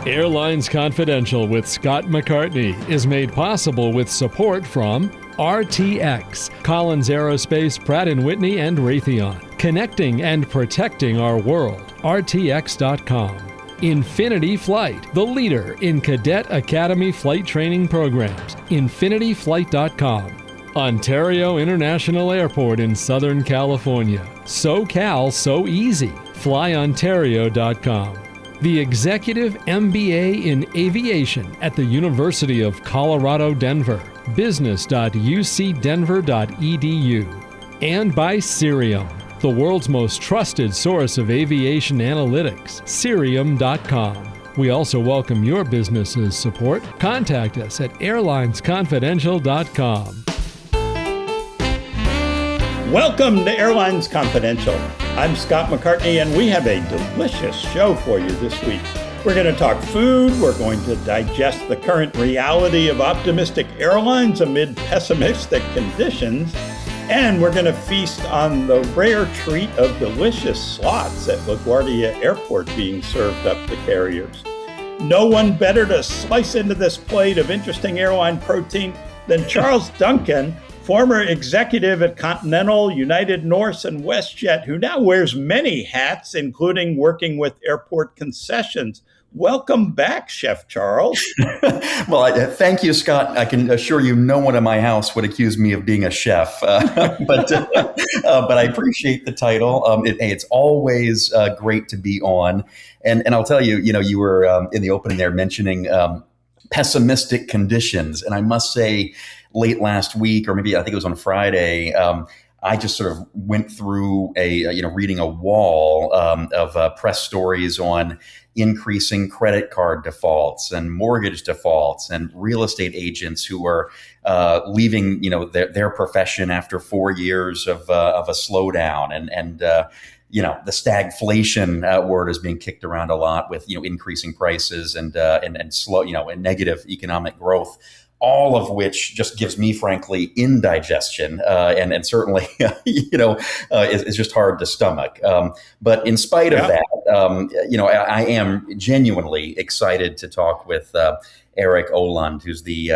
Airlines Confidential with Scott McCartney is made possible with support from RTX, Collins Aerospace, Pratt & Whitney, and Raytheon. Connecting and protecting our world. RTX.com. Infinity Flight, the leader in Cadet Academy flight training programs. InfinityFlight.com. Ontario International Airport in Southern California. SoCal So Easy. FlyOntario.com. The Executive MBA in Aviation at the University of Colorado, Denver. business.ucdenver.edu. And by Cirium, the world's most trusted source of aviation analytics, Cirium.com. We also welcome your business's support. Contact us at airlinesconfidential.com. Welcome to Airlines Confidential. I'm Scott McCartney, and we have a delicious show for you this week. We're going to talk food, we're going to digest the current reality of optimistic airlines amid pessimistic conditions, and we're going to feast on the rare treat of delicious slots at LaGuardia Airport being served up to carriers. No one better to slice into this plate of interesting airline protein than Charles Duncan, former executive at Continental, United, Norse, and WestJet, who now wears many hats, including working with airport concessions. Welcome back, Chef Charles. Well, thank you, Scott. I can assure you no one in my house would accuse me of being a chef, but I appreciate the title. It's always great to be on. And I'll tell you, you were in the opening there mentioning pessimistic conditions. And I must say, late last week, or maybe I think it was on Friday, I just sort of went through reading a wall of press stories on increasing credit card defaults and mortgage defaults and real estate agents who are leaving, their profession after 4 years of a slowdown, and the stagflation word is being kicked around a lot with increasing prices and slow and negative economic growth. All of which just gives me, frankly, indigestion, and certainly, is just hard to stomach. But in spite of that, I am genuinely excited to talk with Erik Olund, who's the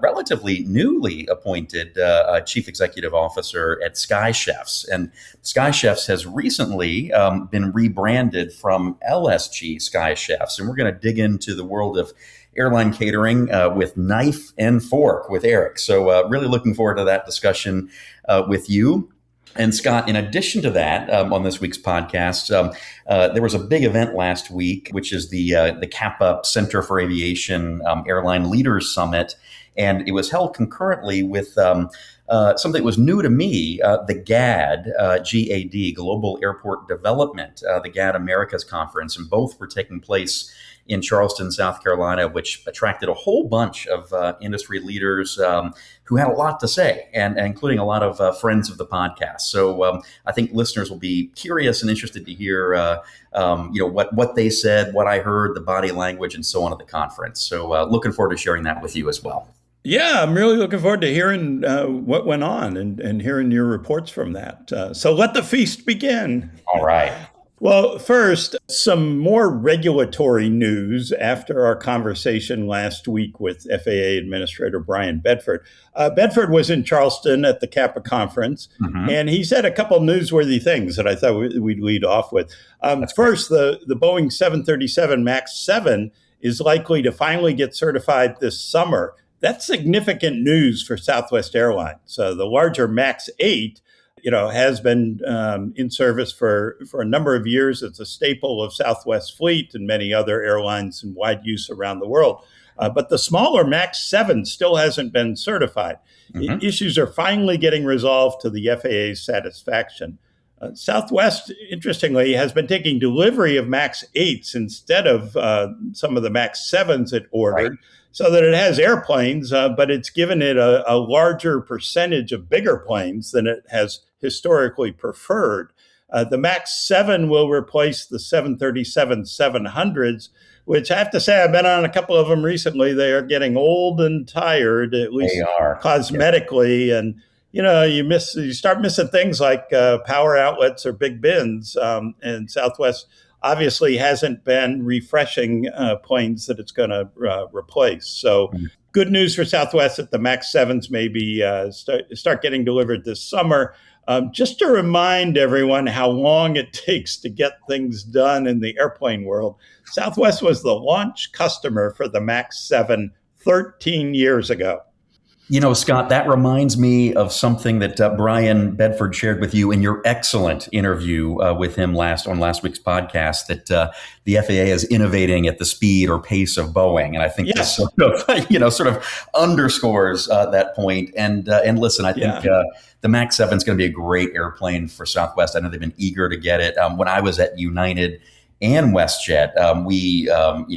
relatively newly appointed Chief Executive Officer at Sky Chefs. And Sky Chefs has recently been rebranded from LSG Sky Chefs. And we're going to dig into the world of airline catering with knife and fork with Erik. So really looking forward to that discussion with you. And Scott, in addition to that, on this week's podcast, there was a big event last week, which is the CAPA Center for Aviation Airline Leader Summit. And it was held concurrently with something that was new to me, the GAD, GAD, Global Airport Development, the GAD Americas Conference. And both were taking place in Charleston, South Carolina, which attracted a whole bunch of industry leaders who had a lot to say, and including a lot of friends of the podcast. So I think listeners will be curious and interested to hear, what they said, what I heard, the body language, and so on at the conference. So looking forward to sharing that with you as well. Yeah, I'm really looking forward to hearing what went on and hearing your reports from that. So let the feast begin. All right. Well, first, some more regulatory news after our conversation last week with FAA Administrator Bryan Bedford. Bedford was in Charleston at the CAPA conference, and he said a couple of newsworthy things that I thought we'd lead off with. First, the Boeing 737 Max 7 is likely to finally get certified this summer. That's significant news for Southwest Airlines. The larger Max 8 has been in service for a number of years. It's a staple of Southwest fleet and many other airlines in wide use around the world. But the smaller Max 7 still hasn't been certified. Issues are finally getting resolved to the FAA's satisfaction. Southwest, interestingly, has been taking delivery of Max 8s instead of some of the Max 7s it ordered. Right. So that it has airplanes, but it's given it a larger percentage of bigger planes than it has historically preferred. The Max 7 will replace the 737-700s, which I have to say, I've been on a couple of them recently. They are getting old and tired, at least cosmetically. Yeah. And, you start missing things like power outlets or big bins. And Southwest obviously hasn't been refreshing planes that it's going to replace. So good news for Southwest that the Max 7s maybe start getting delivered this summer. Just to remind everyone how long it takes to get things done in the airplane world, Southwest was the launch customer for the Max 7 13 years ago. Scott, that reminds me of something that Bryan Bedford shared with you in your excellent interview with him on last week's podcast, that the FAA is innovating at the speed or pace of Boeing. And I think this sort of underscores that point. And listen, I think the Max 7 is going to be a great airplane for Southwest. I know they've been eager to get it. When I was at United and WestJet, we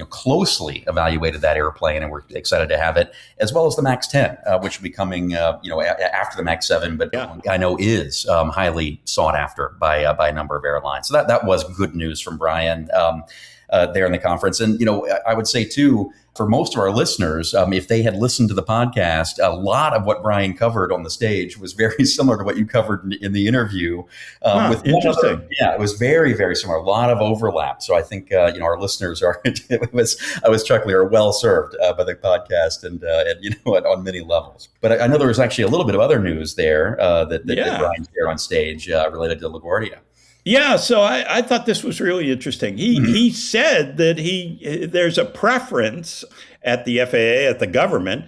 closely evaluated that airplane, and we're excited to have it, as well as the Max 10, which will be coming after the Max 7, but I know is highly sought after by a number of airlines. So that was good news from Bryan there in the conference. And I would say too, for most of our listeners, if they had listened to the podcast, a lot of what Bryan covered on the stage was very similar to what you covered in the interview. Interesting. It was very, very similar. A lot of overlap. So I think our listeners are. I was chuckling, are well served by the podcast, and on many levels. But I know there was actually a little bit of other news there that Bryan shared on stage related to LaGuardia. Yeah, so I thought this was really interesting. He said that there's a preference at the FAA, at the government,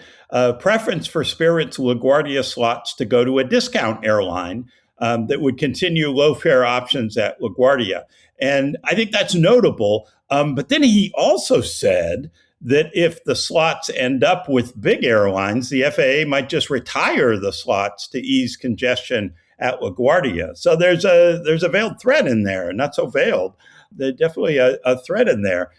preference for Spirit's LaGuardia slots to go to a discount airline that would continue low-fare options at LaGuardia. And I think that's notable. But then he also said that if the slots end up with big airlines, the FAA might just retire the slots to ease congestion at LaGuardia. So there's a veiled threat in there, not so veiled. There's definitely a threat in there.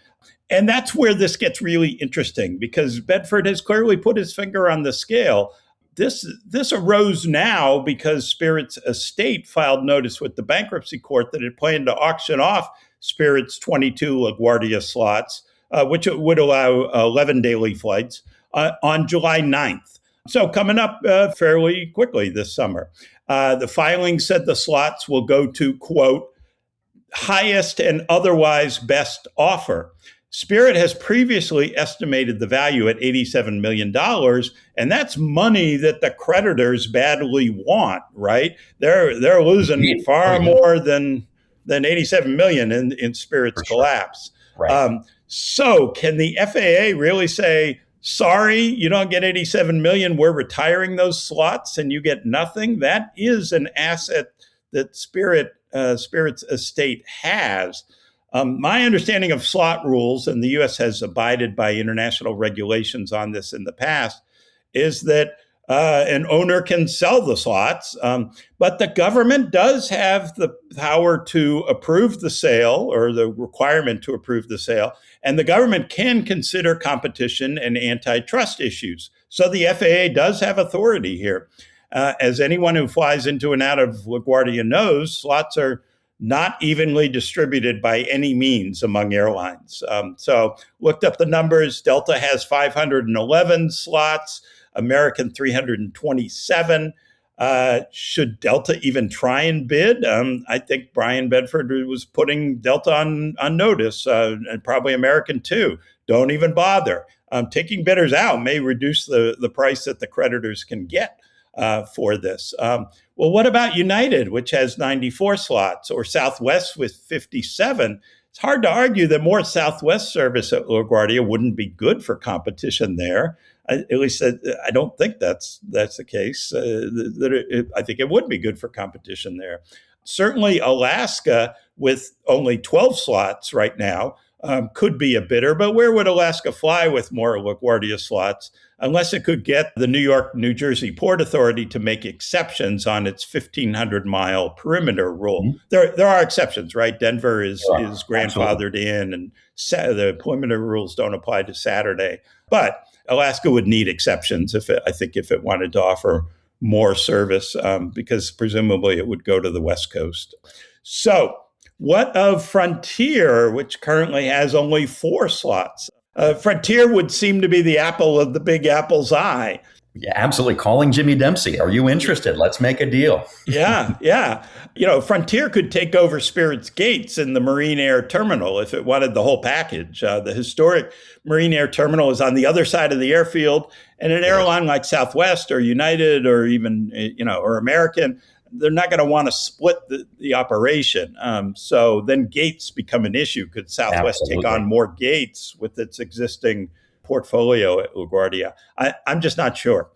And that's where this gets really interesting, because Bedford has clearly put his finger on the scale. This arose now because Spirit's estate filed notice with the bankruptcy court that it planned to auction off Spirit's 22 LaGuardia slots, which would allow 11 daily flights, on July 9th. So coming up fairly quickly this summer. The filing said the slots will go to, quote, highest and otherwise best offer. Spirit has previously estimated the value at $87 million, and that's money that the creditors badly want, right? They're losing far more than $87 million in Spirit's collapse. Right. So can the FAA really say, sorry, you don't get $87 million, we're retiring those slots and you get nothing? That is an asset that Spirit's estate has. My understanding of slot rules, and the U.S. has abided by international regulations on this in the past, is that an owner can sell the slots, but the government does have the power to approve the sale, or the requirement to approve the sale, and the government can consider competition and antitrust issues. So the FAA does have authority here. As anyone who flies into and out of LaGuardia knows, slots are not evenly distributed by any means among airlines. So looked up the numbers. Delta has 511 slots, American 327. Should Delta even try and bid? I think Bryan Bedford was putting Delta on notice, and probably American too. Don't even bother. Taking bidders out may reduce the price that the creditors can get for this. Well, what about United, which has 94 slots, or Southwest with 57? It's hard to argue that more Southwest service at LaGuardia wouldn't be good for competition there. At least I don't think that's the case. I think it would be good for competition there. Certainly Alaska, with only 12 slots right now, could be a bidder. But where would Alaska fly with more LaGuardia slots, unless it could get the New York, New Jersey Port Authority to make exceptions on its 1,500-mile perimeter rule? Mm-hmm. There are exceptions, right? Denver is grandfathered in, and the perimeter rules don't apply to Saturday. But Alaska would need exceptions if it wanted to offer more service, because presumably it would go to the West Coast. So what of Frontier, which currently has only 4 slots? Frontier would seem to be the apple of the Big Apple's eye. Yeah, absolutely. Calling Jimmy Dempsey. Are you interested? Let's make a deal. Yeah. Frontier could take over Spirit's gates in the Marine Air Terminal if it wanted the whole package. The historic Marine Air Terminal is on the other side of the airfield, and an airline like Southwest or United or even, or American, they're not going to want to split the operation. So then gates become an issue. Could Southwest Absolutely. take on more gates with its existing portfolio at LaGuardia? I'm just not sure.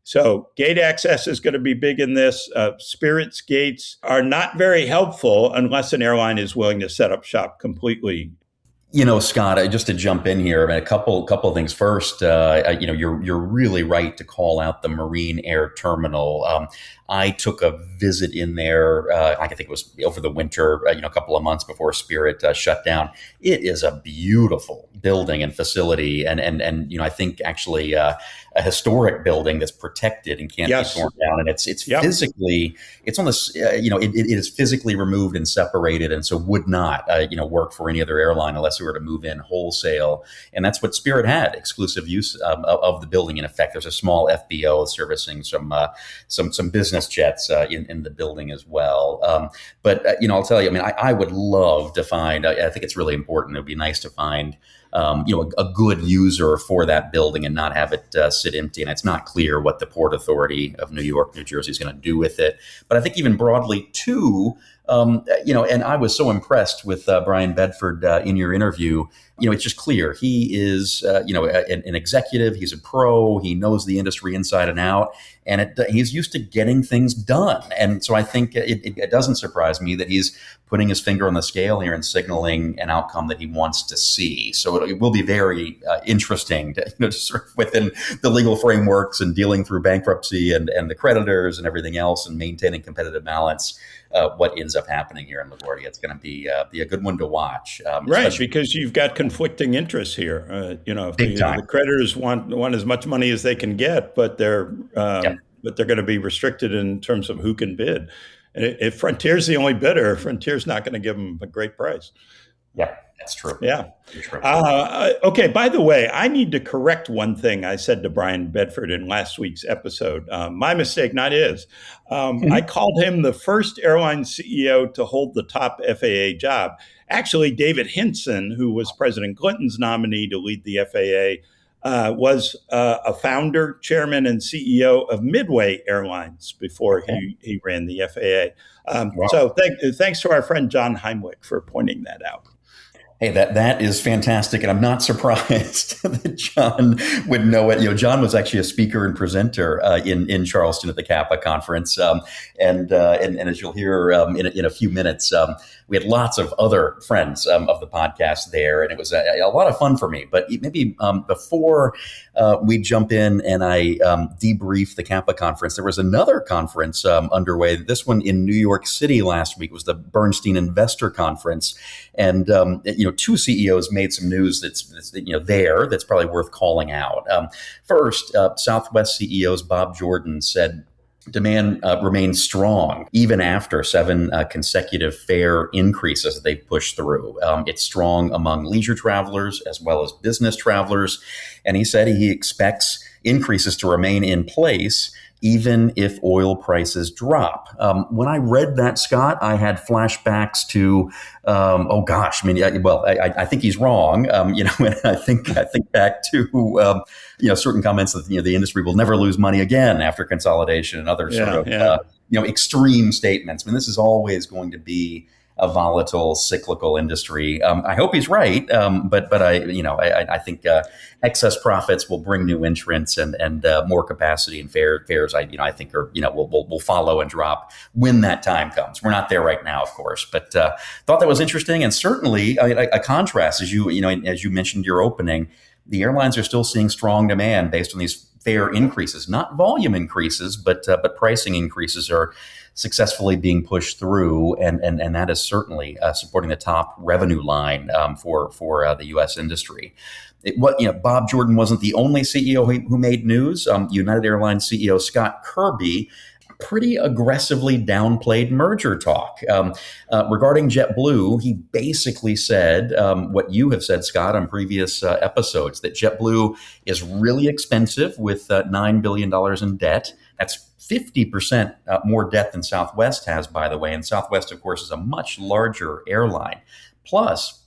So gate access is going to be big in this. Spirit's gates are not very helpful unless an airline is willing to set up shop completely. Scott, just to jump in here, a couple of things. First, you're really right to call out the Marine Air Terminal. I took a visit in there. I think it was over the winter, a couple of months before Spirit shut down. It is a beautiful building and facility, and I think actually a historic building that's protected and can't be torn down. And it's physically, it's on this, it is physically removed and separated, and so would not, work for any other airline unless we were to move in wholesale. And that's what Spirit had, exclusive use of the building. In effect, there's a small FBO servicing some business jets in the building as well. But I'll tell you, I would love to find. I think it's really important. It'd be nice to find a good user for that building and not have it sit empty. And it's not clear what the Port Authority of New York, New Jersey is going to do with it. But I think even broadly too, and I was so impressed with Bryan Bedford in your interview. It's just clear he is, an executive. He's a pro. He knows the industry inside and out, and he's used to getting things done. And so I think it doesn't surprise me that he's putting his finger on the scale here and signaling an outcome that he wants to see. So it will be very interesting to sort of within the legal frameworks and dealing through bankruptcy and the creditors and everything else and maintaining competitive balance. What ends up happening here in LaGuardia. It's going to be a good one to watch. Right, because you've got conflicting interests here. The creditors want as much money as they can get, but they're going to be restricted in terms of who can bid. And if Frontier's the only bidder, Frontier's not going to give them a great price. Yeah, that's true. Yeah. Okay, by the way, I need to correct one thing I said to Bryan Bedford in last week's episode. My mistake, not his. I called him the first airline CEO to hold the top FAA job. Actually, David Hinson, who was President Clinton's nominee to lead the FAA, was a founder, chairman, and CEO of Midway Airlines before he ran the FAA. Wow. So thanks to our friend John Heimlich for pointing that out. Hey, that is fantastic, and I'm not surprised that John would know it. John was actually a speaker and presenter in Charleston at the CAPA conference, and as you'll hear in a few minutes, we had lots of other friends of the podcast there, and it was a lot of fun for me. But maybe before we jump in and I debrief the CAPA conference, there was another conference underway. This one in New York City last week was the Bernstein Investor Conference, and two CEOs made some news that's probably worth calling out. First, Southwest CEOs Bob Jordan said demand remains strong even after 7 consecutive fare increases that they've pushed through. It's strong among leisure travelers as well as business travelers. And he said he expects increases to remain in place even if oil prices drop. When I read that, Scott, I had flashbacks to, I think he's wrong. And I think back to, certain comments that, the industry will never lose money again after consolidation and other sort of, extreme statements. This is always going to be a volatile, cyclical industry. I hope he's right, but I think excess profits will bring new entrants and more capacity and fares. I think will follow and drop when that time comes. We're not there right now, of course, but thought that was interesting and certainly a contrast as you mentioned your opening. The airlines are still seeing strong demand based on these fare increases, not volume increases, but pricing increases are successfully being pushed through, and that is certainly supporting the top revenue line for the U.S. industry. Bob Jordan wasn't the only CEO who made news. United Airlines CEO Scott Kirby pretty aggressively downplayed merger talk. Regarding JetBlue, he basically said what you have said, Scott, on previous episodes, that JetBlue is really expensive with $9 billion in debt. That's 50% more debt than Southwest has, by the way. And Southwest, of course, is a much larger airline. Plus,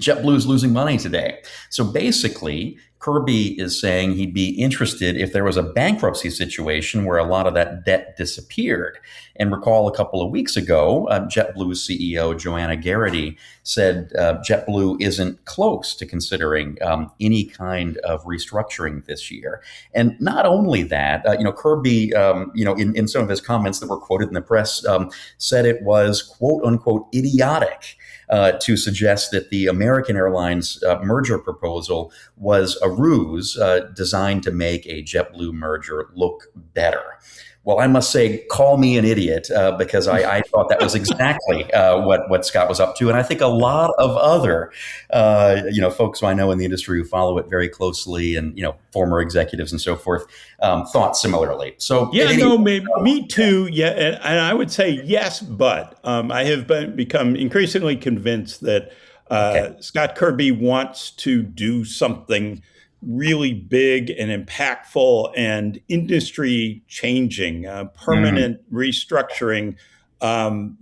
JetBlue is losing money today. So basically, Kirby is saying he'd be interested if there was a bankruptcy situation where a lot of that debt disappeared. And recall a couple of weeks ago, JetBlue's CEO, Joanna Garrity, said JetBlue isn't close to considering any kind of restructuring this year. And not only that, Kirby, in some of his comments that were quoted in the press, said it was, quote unquote, idiotic to suggest that the American Airlines merger proposal was a ruse designed to make a JetBlue merger look better. Well, I must say, call me an idiot because I thought that was exactly what Scott was up to. And I think a lot of other, folks who I know in the industry who follow it very closely and, former executives and so forth, thought similarly. So me too. Yeah. And I would say yes, but I have become increasingly convinced that Scott Kirby wants to do something really big and impactful and industry changing, permanent restructuring. And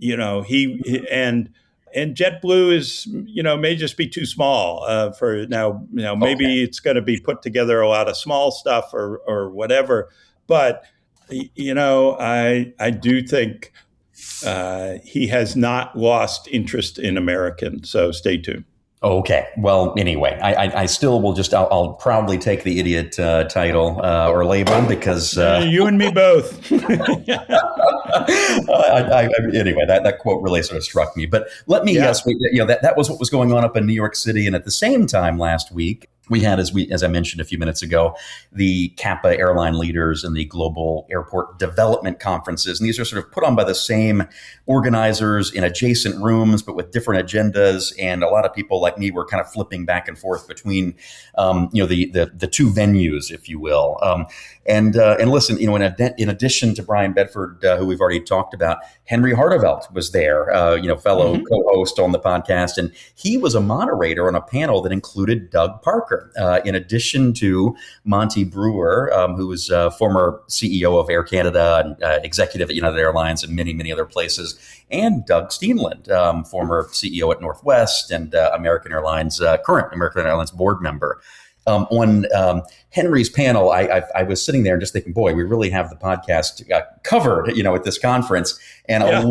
JetBlue is, may just be too small for now. Maybe it's going to be put together a lot of small stuff or whatever. But I do think he has not lost interest in American. So stay tuned. Okay. Well, anyway, I still will I'll proudly take the idiot title or label because you and me both. Anyway, that quote really sort of struck me. But let me ask you, that was what was going on up in New York City, and at the same time last week, we had, as I mentioned a few minutes ago, the CAPA Airline Leaders and the Global Airport Development Conferences. And these are sort of put on by the same organizers in adjacent rooms, but with different agendas. And a lot of people like me were kind of flipping back and forth between, the two venues, if you will. And listen, in addition to Bryan Bedford, who we've already talked about, Henry Hartevelt was there, fellow co-host on the podcast. And he was a moderator on a panel that included Doug Parker. In addition to Monty Brewer, who was former CEO of Air Canada and executive at United Airlines and many, many other places, and Doug Steenland, former CEO at Northwest and current American Airlines board member. On Henry's panel, I was sitting there and just thinking, boy, we really have the podcast covered, at this conference. And a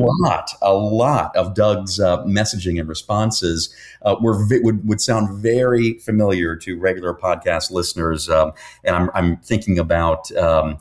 lot of Doug's messaging and responses would sound very familiar to regular podcast listeners. And I'm thinking about, the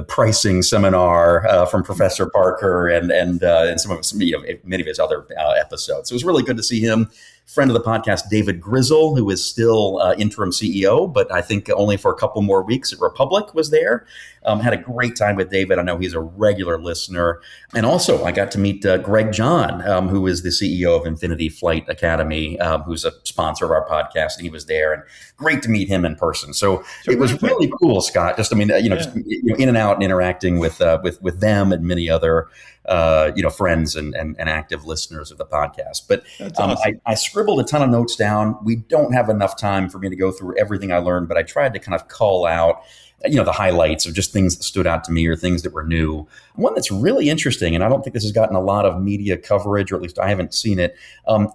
pricing seminar from Professor Parker and some of many of his other episodes. So it was really good to see him. Friend of the podcast, David Grizzle, who is still interim CEO, but I think only for a couple more weeks at Republic, was there. Had a great time with David. I know he's a regular listener. And also, I got to meet Greg John, who is the CEO of Infinity Flight Academy, who's a sponsor of our podcast, and he was there. And great to meet him in person. So it was really cool, Scott. Just in and out and interacting with them and many other friends and active listeners of the podcast. But awesome. I scribbled a ton of notes down. We don't have enough time for me to go through everything I learned, but I tried to kind of call out, the highlights of just things that stood out to me or things that were new. One that's really interesting, and I don't think this has gotten a lot of media coverage, or at least I haven't seen it.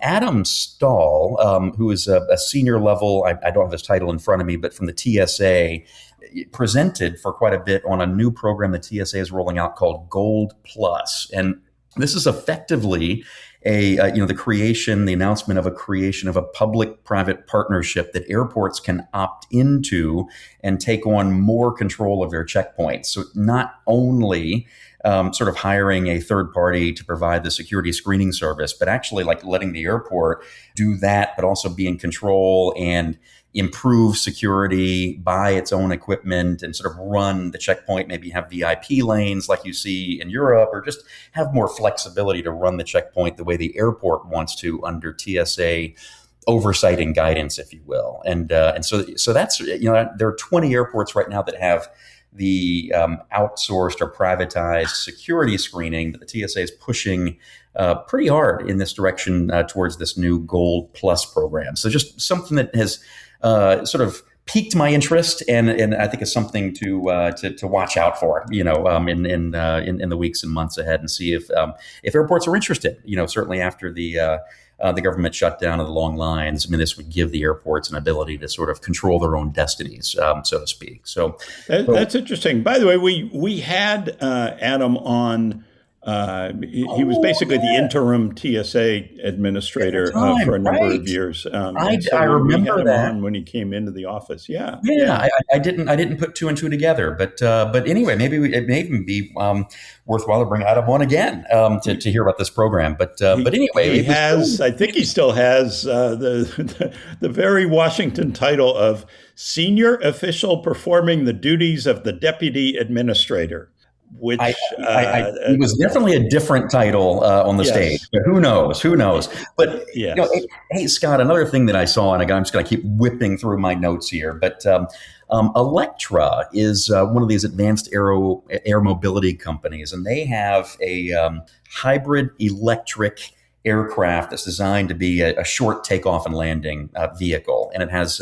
Adam Stahl, who is a senior level, I don't have his title in front of me, but from the TSA, presented for quite a bit on a new program the TSA is rolling out called Gold Plus. And this is effectively the announcement of a creation of a public-private partnership that airports can opt into and take on more control of their checkpoints. So not only sort of hiring a third party to provide the security screening service, but actually like letting the airport do that, but also be in control and improve security, buy its own equipment, and sort of run the checkpoint, maybe have VIP lanes like you see in Europe, or just have more flexibility to run the checkpoint the way the airport wants to under TSA oversight and guidance, if you will. And so that's, there are 20 airports right now that have the outsourced or privatized security screening that the TSA is pushing pretty hard in this direction towards this new Gold Plus program. So just something that has sort of piqued my interest, and I think is something to watch out for, in the weeks and months ahead, and see if airports are interested. Certainly after the government shutdown of the long lines, I mean, this would give the airports an ability to sort of control their own destinies, so to speak. So that's interesting. By the way, we had Adam on. He was basically the interim TSA administrator for a number of years. I remember we had him that on when he came into the office. Yeah. I didn't put two and two together, but anyway, maybe it may even be worthwhile to bring Adam on again to hear about this program. But anyway, he has. I think he still has the very Washington title of senior official performing the duties of the deputy administrator. Which it was definitely a different title on the stage, but who knows? But hey, Scott, another thing that I saw, and I'm just going to keep whipping through my notes here, but Electra is one of these advanced air mobility companies, and they have a hybrid electric aircraft that's designed to be a short takeoff and landing vehicle, and it has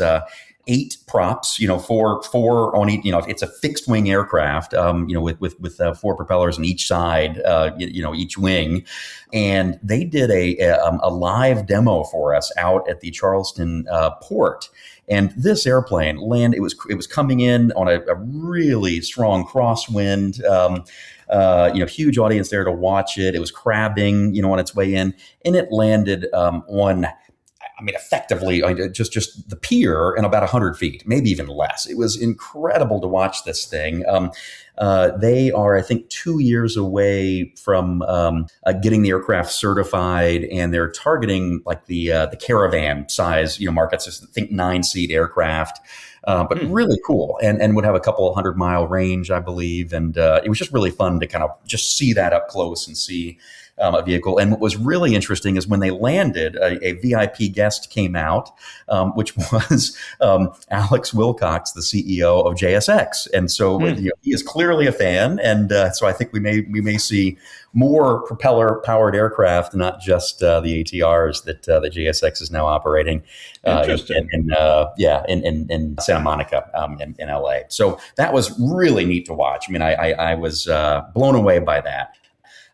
8 props, four on each, it's a fixed wing aircraft, with 4 propellers on each side, each wing. And they did a live demo for us out at the Charleston port. And this airplane it was coming in on a really strong crosswind, huge audience there to watch it. It was crabbing, on its way in, and it landed effectively just the pier in about 100 feet, maybe even less. It was incredible to watch this thing. They are, I think, 2 years away from getting the aircraft certified, and they're targeting like the caravan size, markets. Just think 9-seat aircraft. But really cool, and would have a couple 100-mile range, I believe. And it was just really fun to kind of just see that up close and see a vehicle. And what was really interesting is when they landed, a VIP guest came out, which was Alex Wilcox, the CEO of JSX. And so he is clearly a fan. And so I think we may see more propeller-powered aircraft, not just the ATRs that the JSX is now operating in Santa Monica, in LA. So that was really neat to watch. I mean, I was blown away by that.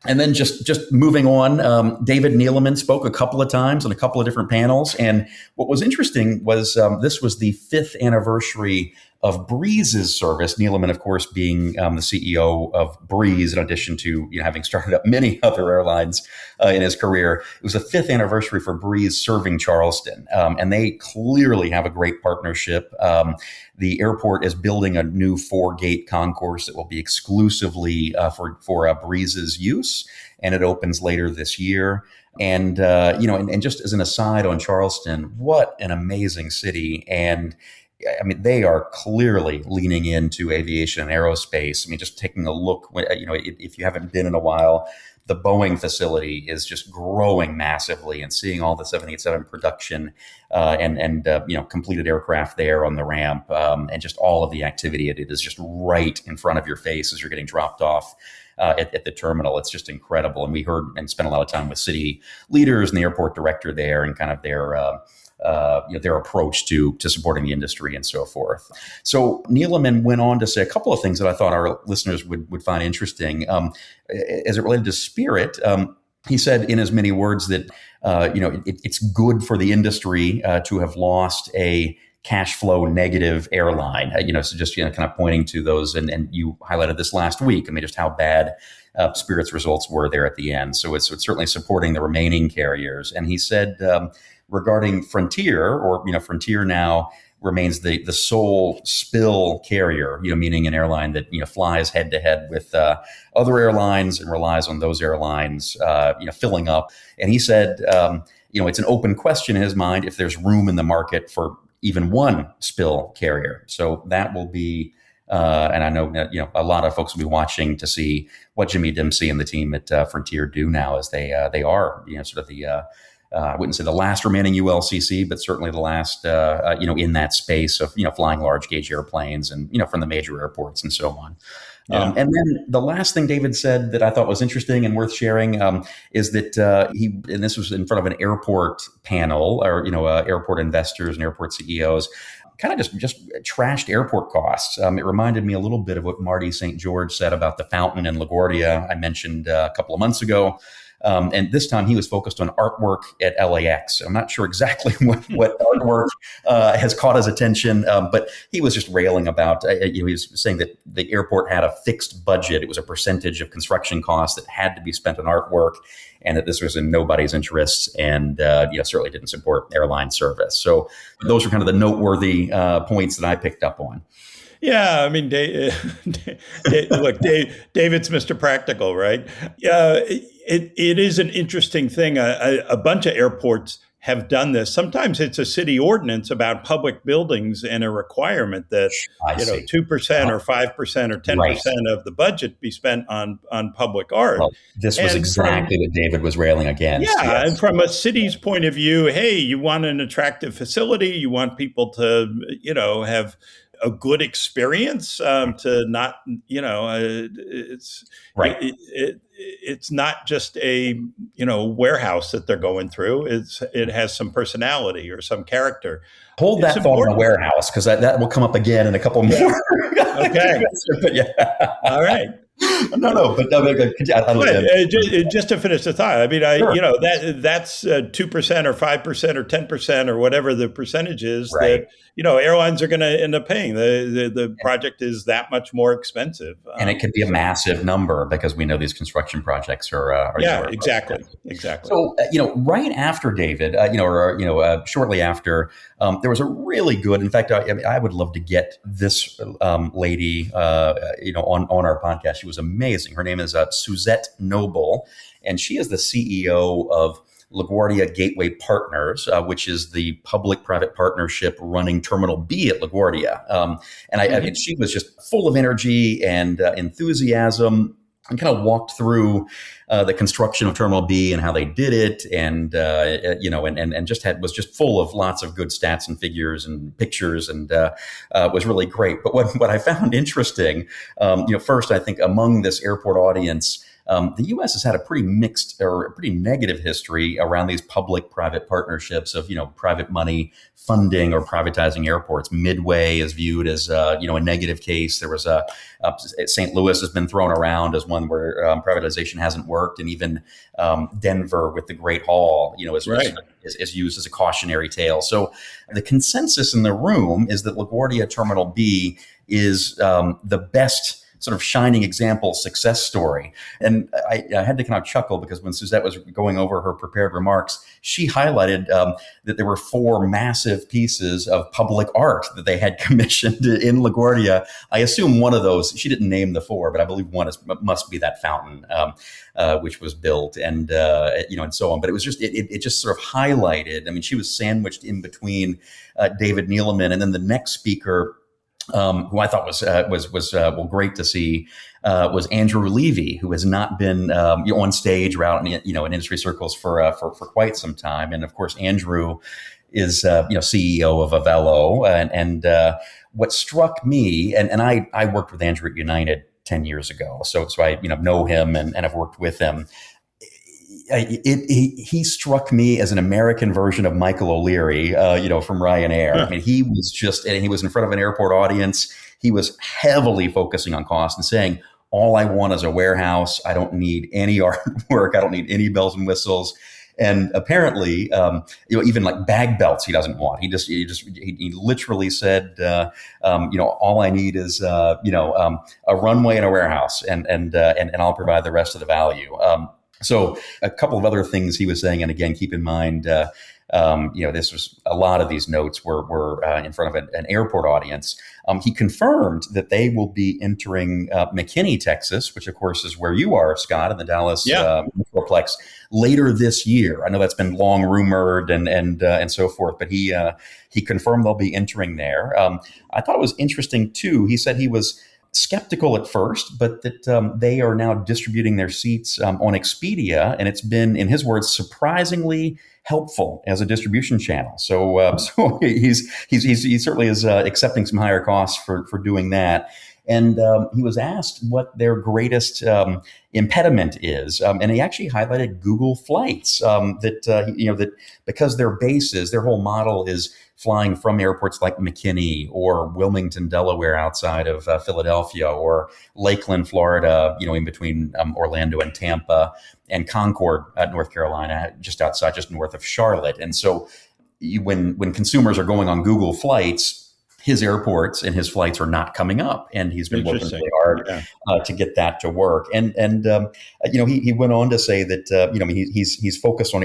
And then just moving on, David Neeleman spoke a couple of times on a couple of different panels. And what was interesting was this was the 5th anniversary of Breeze's service. Neeleman, of course, being the CEO of Breeze, in addition to having started up many other airlines in his career. It was the 5th anniversary for Breeze serving Charleston, and they clearly have a great partnership. The airport is building a new 4-gate concourse that will be exclusively for Breeze's use, and it opens later this year. And and just as an aside on Charleston, what an amazing city! And I mean, they are clearly leaning into aviation and aerospace. I mean, just taking a look, if you haven't been in a while, the Boeing facility is just growing massively, and seeing all the 787 production and completed aircraft there on the ramp, and just all of the activity. It is just right in front of your face as you're getting dropped off at the terminal. It's just incredible. And we heard and spent a lot of time with city leaders and the airport director there, and kind of their approach to supporting the industry and so forth. So Neeleman went on to say a couple of things that I thought our listeners would find interesting. As it related to Spirit, he said in as many words that it's good for the industry to have lost a cash flow negative airline. So just kind of pointing to those, and you highlighted this last week. I mean, just how bad Spirit's results were there at the end. So it's certainly supporting the remaining carriers. And he said regarding Frontier, Frontier now remains the sole spill carrier, meaning an airline that flies head to head with other airlines and relies on those airlines filling up. And he said it's an open question in his mind if there's room in the market for even one spill carrier. So that will be, and I know that, a lot of folks will be watching to see what Jimmy Dempsey and the team at Frontier do now, as they are, sort of I wouldn't say the last remaining ULCC, but certainly the last, in that space of, flying large gauge airplanes and, from the major airports and so on. Yeah. And then the last thing David said that I thought was interesting and worth sharing is that and this was in front of an airport panel or, airport investors and airport CEOs, kind of just trashed airport costs. It reminded me a little bit of what Marty St. George said about the fountain in LaGuardia I mentioned a couple of months ago. And this time he was focused on artwork at LAX. I'm not sure exactly what artwork has caught his attention, but he was just railing about, he was saying that the airport had a fixed budget. It was a percentage of construction costs that had to be spent on artwork, and that this was in nobody's interests and, certainly didn't support airline service. So those are kind of the noteworthy points that I picked up on. Yeah, I mean, look, David's Mr. Practical, right? It is an interesting thing. A bunch of airports have done this. Sometimes it's a city ordinance about public buildings and a requirement that 2% or 5% or 10% of the budget be spent on public art. Well, this was exactly what David was railing against. Yeah, yes. And from a city's point of view, hey, you want an attractive facility, you want people to, have a good experience, to not, it's right. It's not just a warehouse that they're going through. It has some personality or some character. Hold that thought on a warehouse, because that will come up again in a couple more. Okay. Yeah. All right. No, but just to finish the thought, I mean, sure. That's 2% or 5% or 10% or whatever the percentage is right. that airlines are going to end up paying. The project is that much more expensive, and it could be a massive number because we know these construction projects are exactly. So right after David, shortly after, there was a really good. In fact, I would love to get this lady, on our podcast. She was amazing. Her name is Suzette Noble, and she is the CEO of LaGuardia Gateway Partners, which is the public-private partnership running Terminal B at LaGuardia. And she was just full of energy and enthusiasm, and kind of walked through the construction of Terminal B and how they did it, and was just full of lots of good stats and figures and pictures, and was really great. But what I found interesting, first, I think among this airport audience, the U.S. has had a pretty mixed or a pretty negative history around these public-private partnerships of, private money funding or privatizing airports. Midway is viewed as, a negative case. There was St. Louis has been thrown around as one where privatization hasn't worked. And even Denver with the Great Hall, is used as a cautionary tale. So the consensus in the room is that LaGuardia Terminal B is the best sort of shining example success story. And I had to kind of chuckle because when Suzette was going over her prepared remarks, she highlighted that there were 4 massive pieces of public art that they had commissioned in LaGuardia. I assume one of those, she didn't name the 4, but I believe one must be that fountain, which was built, and so on. But it was just, it just sort of highlighted, I mean, she was sandwiched in between David Neeleman and then the next speaker, who I thought was great to see, was Andrew Levy, who has not been on stage or out in industry circles for quite some time. And of course, Andrew is CEO of Avello, and what struck me, and I worked with Andrew at United 10 years ago, so I know him and have worked with him. He struck me as an American version of Michael O'Leary, from Ryanair. I mean, he was in front of an airport audience. He was heavily focusing on cost and saying, all I want is a warehouse. I don't need any artwork. I don't need any bells and whistles. And apparently, even like bag belts, he doesn't want. He literally said, all I need is, a runway and a warehouse, and I'll provide the rest of the value. So a couple of other things he was saying, and again, keep in mind, this was a lot of these notes were in front of an airport audience. He confirmed that they will be entering McKinney, Texas, which of course is where you are, Scott, in the Dallas Metroplex, later this year. I know that's been long rumored and so forth, but he confirmed they'll be entering there. I thought it was interesting too. He said he was skeptical at first, but that they are now distributing their seats on Expedia, and it's been, in his words, surprisingly helpful as a distribution channel. So, so he certainly is accepting some higher costs for doing that. And he was asked what their greatest impediment is, and he actually highlighted Google Flights. That because their whole model is flying from airports like McKinney or Wilmington, Delaware, outside of Philadelphia, or Lakeland, Florida, in between Orlando and Tampa, and Concord, North Carolina, just north of Charlotte. And so, when consumers are going on Google Flights, his airports and his flights are not coming up, and he's been working really hard to get that to work. And he went on to say that he's focused on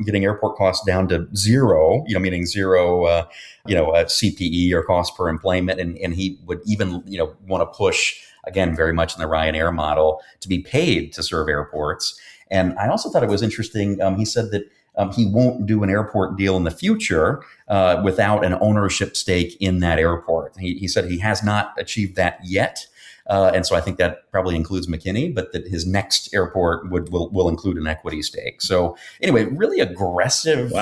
getting airport costs down to zero, meaning zero, CPE or cost per enplanement, and he would even want to push, again, very much in the Ryanair model, to be paid to serve airports. And I also thought it was interesting. He said that he won't do an airport deal in the future without an ownership stake in that airport. He said he has not achieved that yet. And so I think that probably includes McKinney, but that his next airport will include an equity stake. So anyway, really aggressive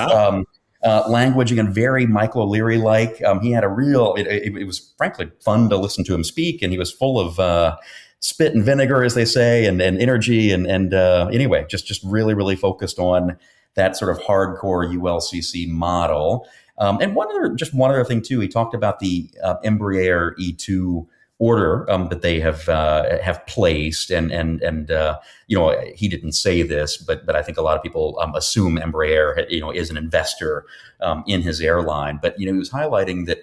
language, and very Michael O'Leary-like. He had it was frankly fun to listen to him speak, and he was full of spit and vinegar, as they say, and energy. And anyway, just really, really focused on that sort of hardcore ULCC model. And one other thing too, he talked about the Embraer E2 order that they have placed, and he didn't say this, but I think a lot of people assume Embraer is an investor in his airline. But he was highlighting that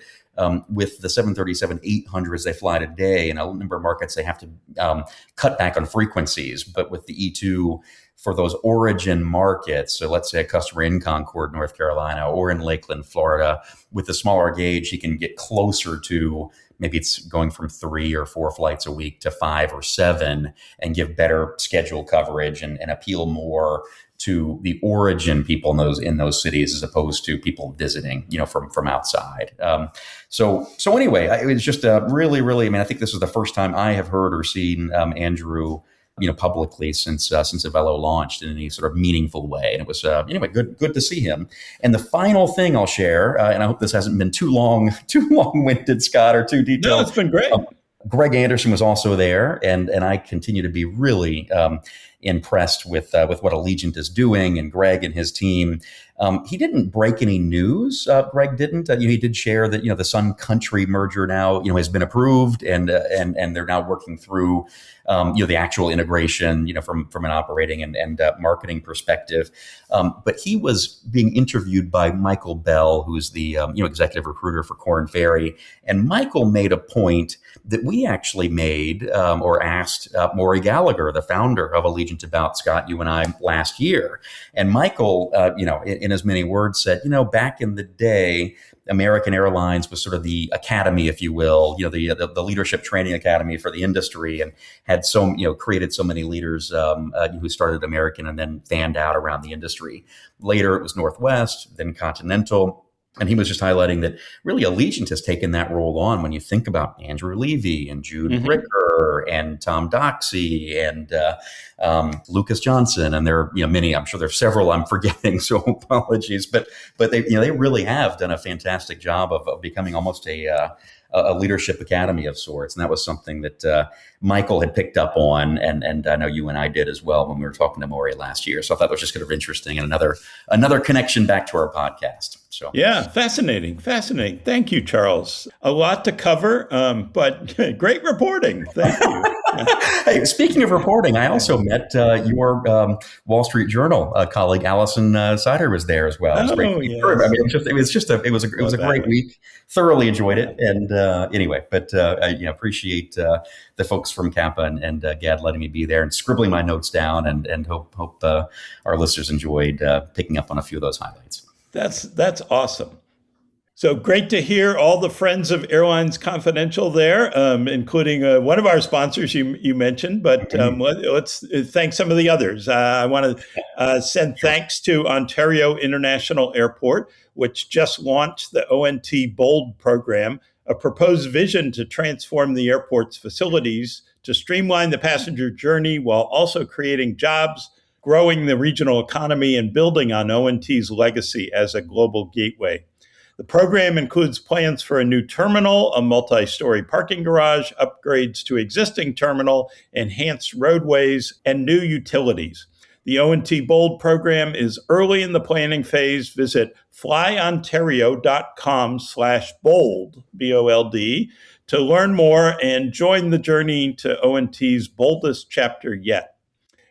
with the 737-800s they fly today, in a number of markets they have to cut back on frequencies, but with the E2, for those origin markets, so let's say a customer in Concord, North Carolina, or in Lakeland, Florida, with a smaller gauge, he can get closer to, maybe it's going from 3 or 4 flights a week to 5 or 7, and give better schedule coverage and appeal more to the origin people in those cities, as opposed to people visiting, from outside. So anyway, it was just really, really. I mean, I think this is the first time I have heard or seen Andrew, publicly since Avelo launched in any sort of meaningful way. And it was anyway good to see him. And the final thing I'll share, and I hope this hasn't been too long-winded, Scott, or too detailed. No, it's been great. Greg Anderson was also there, and I continue to be really impressed with what Allegiant is doing, and Greg and his team. He didn't break any news. Greg didn't. He did share that the Sun Country merger now has been approved, and they're now working through the actual integration from an operating and marketing perspective. But he was being interviewed by Michael Bell, who's the executive recruiter for Korn Ferry, and Michael made a point that we actually made or asked Maury Gallagher, the founder of Allegiant, about, Scott, you and I, last year. And Michael, in as many words, said, back in the day, American Airlines was sort of the academy, if you will, the leadership training academy for the industry, and had created so many leaders who started American and then fanned out around the industry. Later, it was Northwest, then Continental. And he was just highlighting that really Allegiant has taken that role on. When you think about Andrew Levy and Jude Bricker and Tom Doxey and Lucas Johnson, and there are many. I'm sure there's several I'm forgetting, so apologies. But they they really have done a fantastic job of becoming almost a leadership academy of sorts. And that was something that Michael had picked up on, and I know you and I did as well when we were talking to Maury last year. So I thought it was just kind of interesting, and another connection back to our podcast. So yeah, fascinating. Thank you, Charles. A lot to cover, but great reporting. Thank you. Hey, speaking of reporting, I also met your Wall Street Journal colleague, Allison Sider, was there as well. It was great. Yes. I mean, it was a great week. Thoroughly enjoyed it, and anyway, but I appreciate the folks from CAPA and Gad letting me be there and scribbling my notes down, and hope our listeners enjoyed picking up on a few of those highlights. That's awesome. So great to hear all the friends of Airlines Confidential there, including one of our sponsors you mentioned, but let's thank some of the others. I want to send thanks to Ontario International Airport, which just launched the ONT Bold program a proposed vision to transform the airport's facilities to streamline the passenger journey while also creating jobs, growing the regional economy, and building on O&T's legacy as a global gateway. The program includes plans for a new terminal, a multi-story parking garage, upgrades to existing terminal, enhanced roadways, and new utilities. The O&T Bold program is early in the planning phase. Visit flyontario.com/bold, B-O-L-D, to learn more and join the journey to O&T's boldest chapter yet.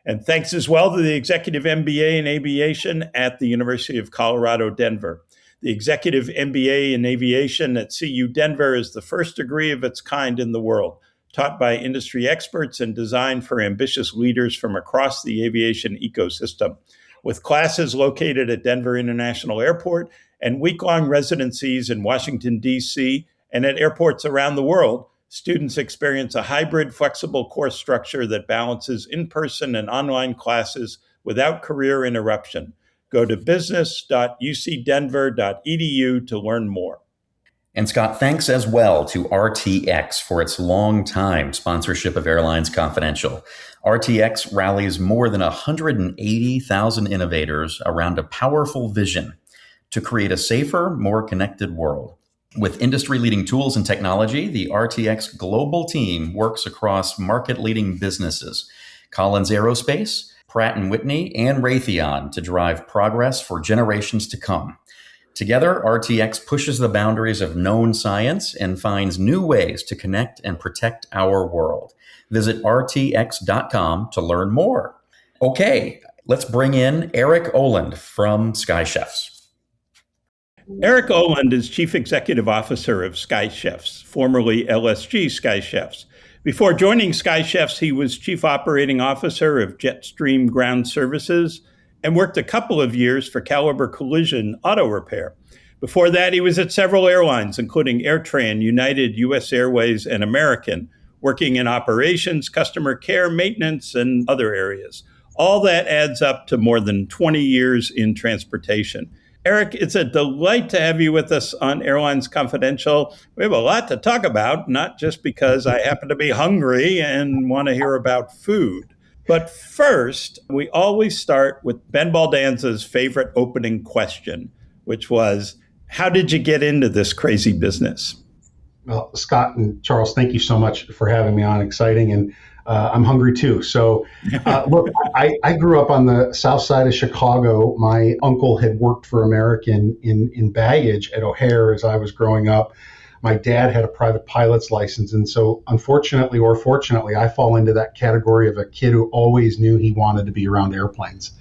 And thanks as well to the Executive MBA in Aviation at the University of Colorado, Denver. The Executive MBA in Aviation at CU Denver is the first degree of its kind in the world, taught by industry experts and designed for ambitious leaders from across the aviation ecosystem. With classes located at Denver International Airport and week-long residencies in Washington, D.C., and at airports around the world, students experience a hybrid, flexible course structure that balances in-person and online classes without career interruption. Go to business.ucdenver.edu to learn more. And Scott, thanks as well to RTX for its long-time sponsorship of Airlines Confidential. RTX rallies more than 180,000 innovators around a powerful vision to create a safer, more connected world. With industry-leading tools and technology, the RTX global team works across market-leading businesses, Collins Aerospace, Pratt & Whitney, and Raytheon to drive progress for generations to come. Together, RTX pushes the boundaries of known science and finds new ways to connect and protect our world. Visit rtx.com to learn more. Okay, let's bring in Erik Olund from Sky Chefs. Erik Olund is Chief Executive Officer of Sky Chefs, formerly LSG Sky Chefs. Before joining Sky Chefs, he was Chief Operating Officer of Jetstream Ground Services and worked a couple of years for Caliber Collision Auto Repair. Before that, he was at several airlines, including AirTran, United, US Airways, and American, working in operations, customer care, maintenance, and other areas. All that adds up to more than 20 years in transportation. Erik, it's a delight to have you with us on Airlines Confidential. We have a lot to talk about, not just because I happen to be hungry and want to hear about food. But first, we always start with Ben Baldanza's favorite opening question, which was, how did you get into this crazy business? Well, Scott and Charles, thank you so much for having me on. Exciting. And I'm hungry too. So look, I grew up on the south side of Chicago. My uncle had worked for American in baggage at O'Hare as I was growing up. My dad had a private pilot's license. And so unfortunately or fortunately, I fall into that category of a kid who always knew he wanted to be around airplanes.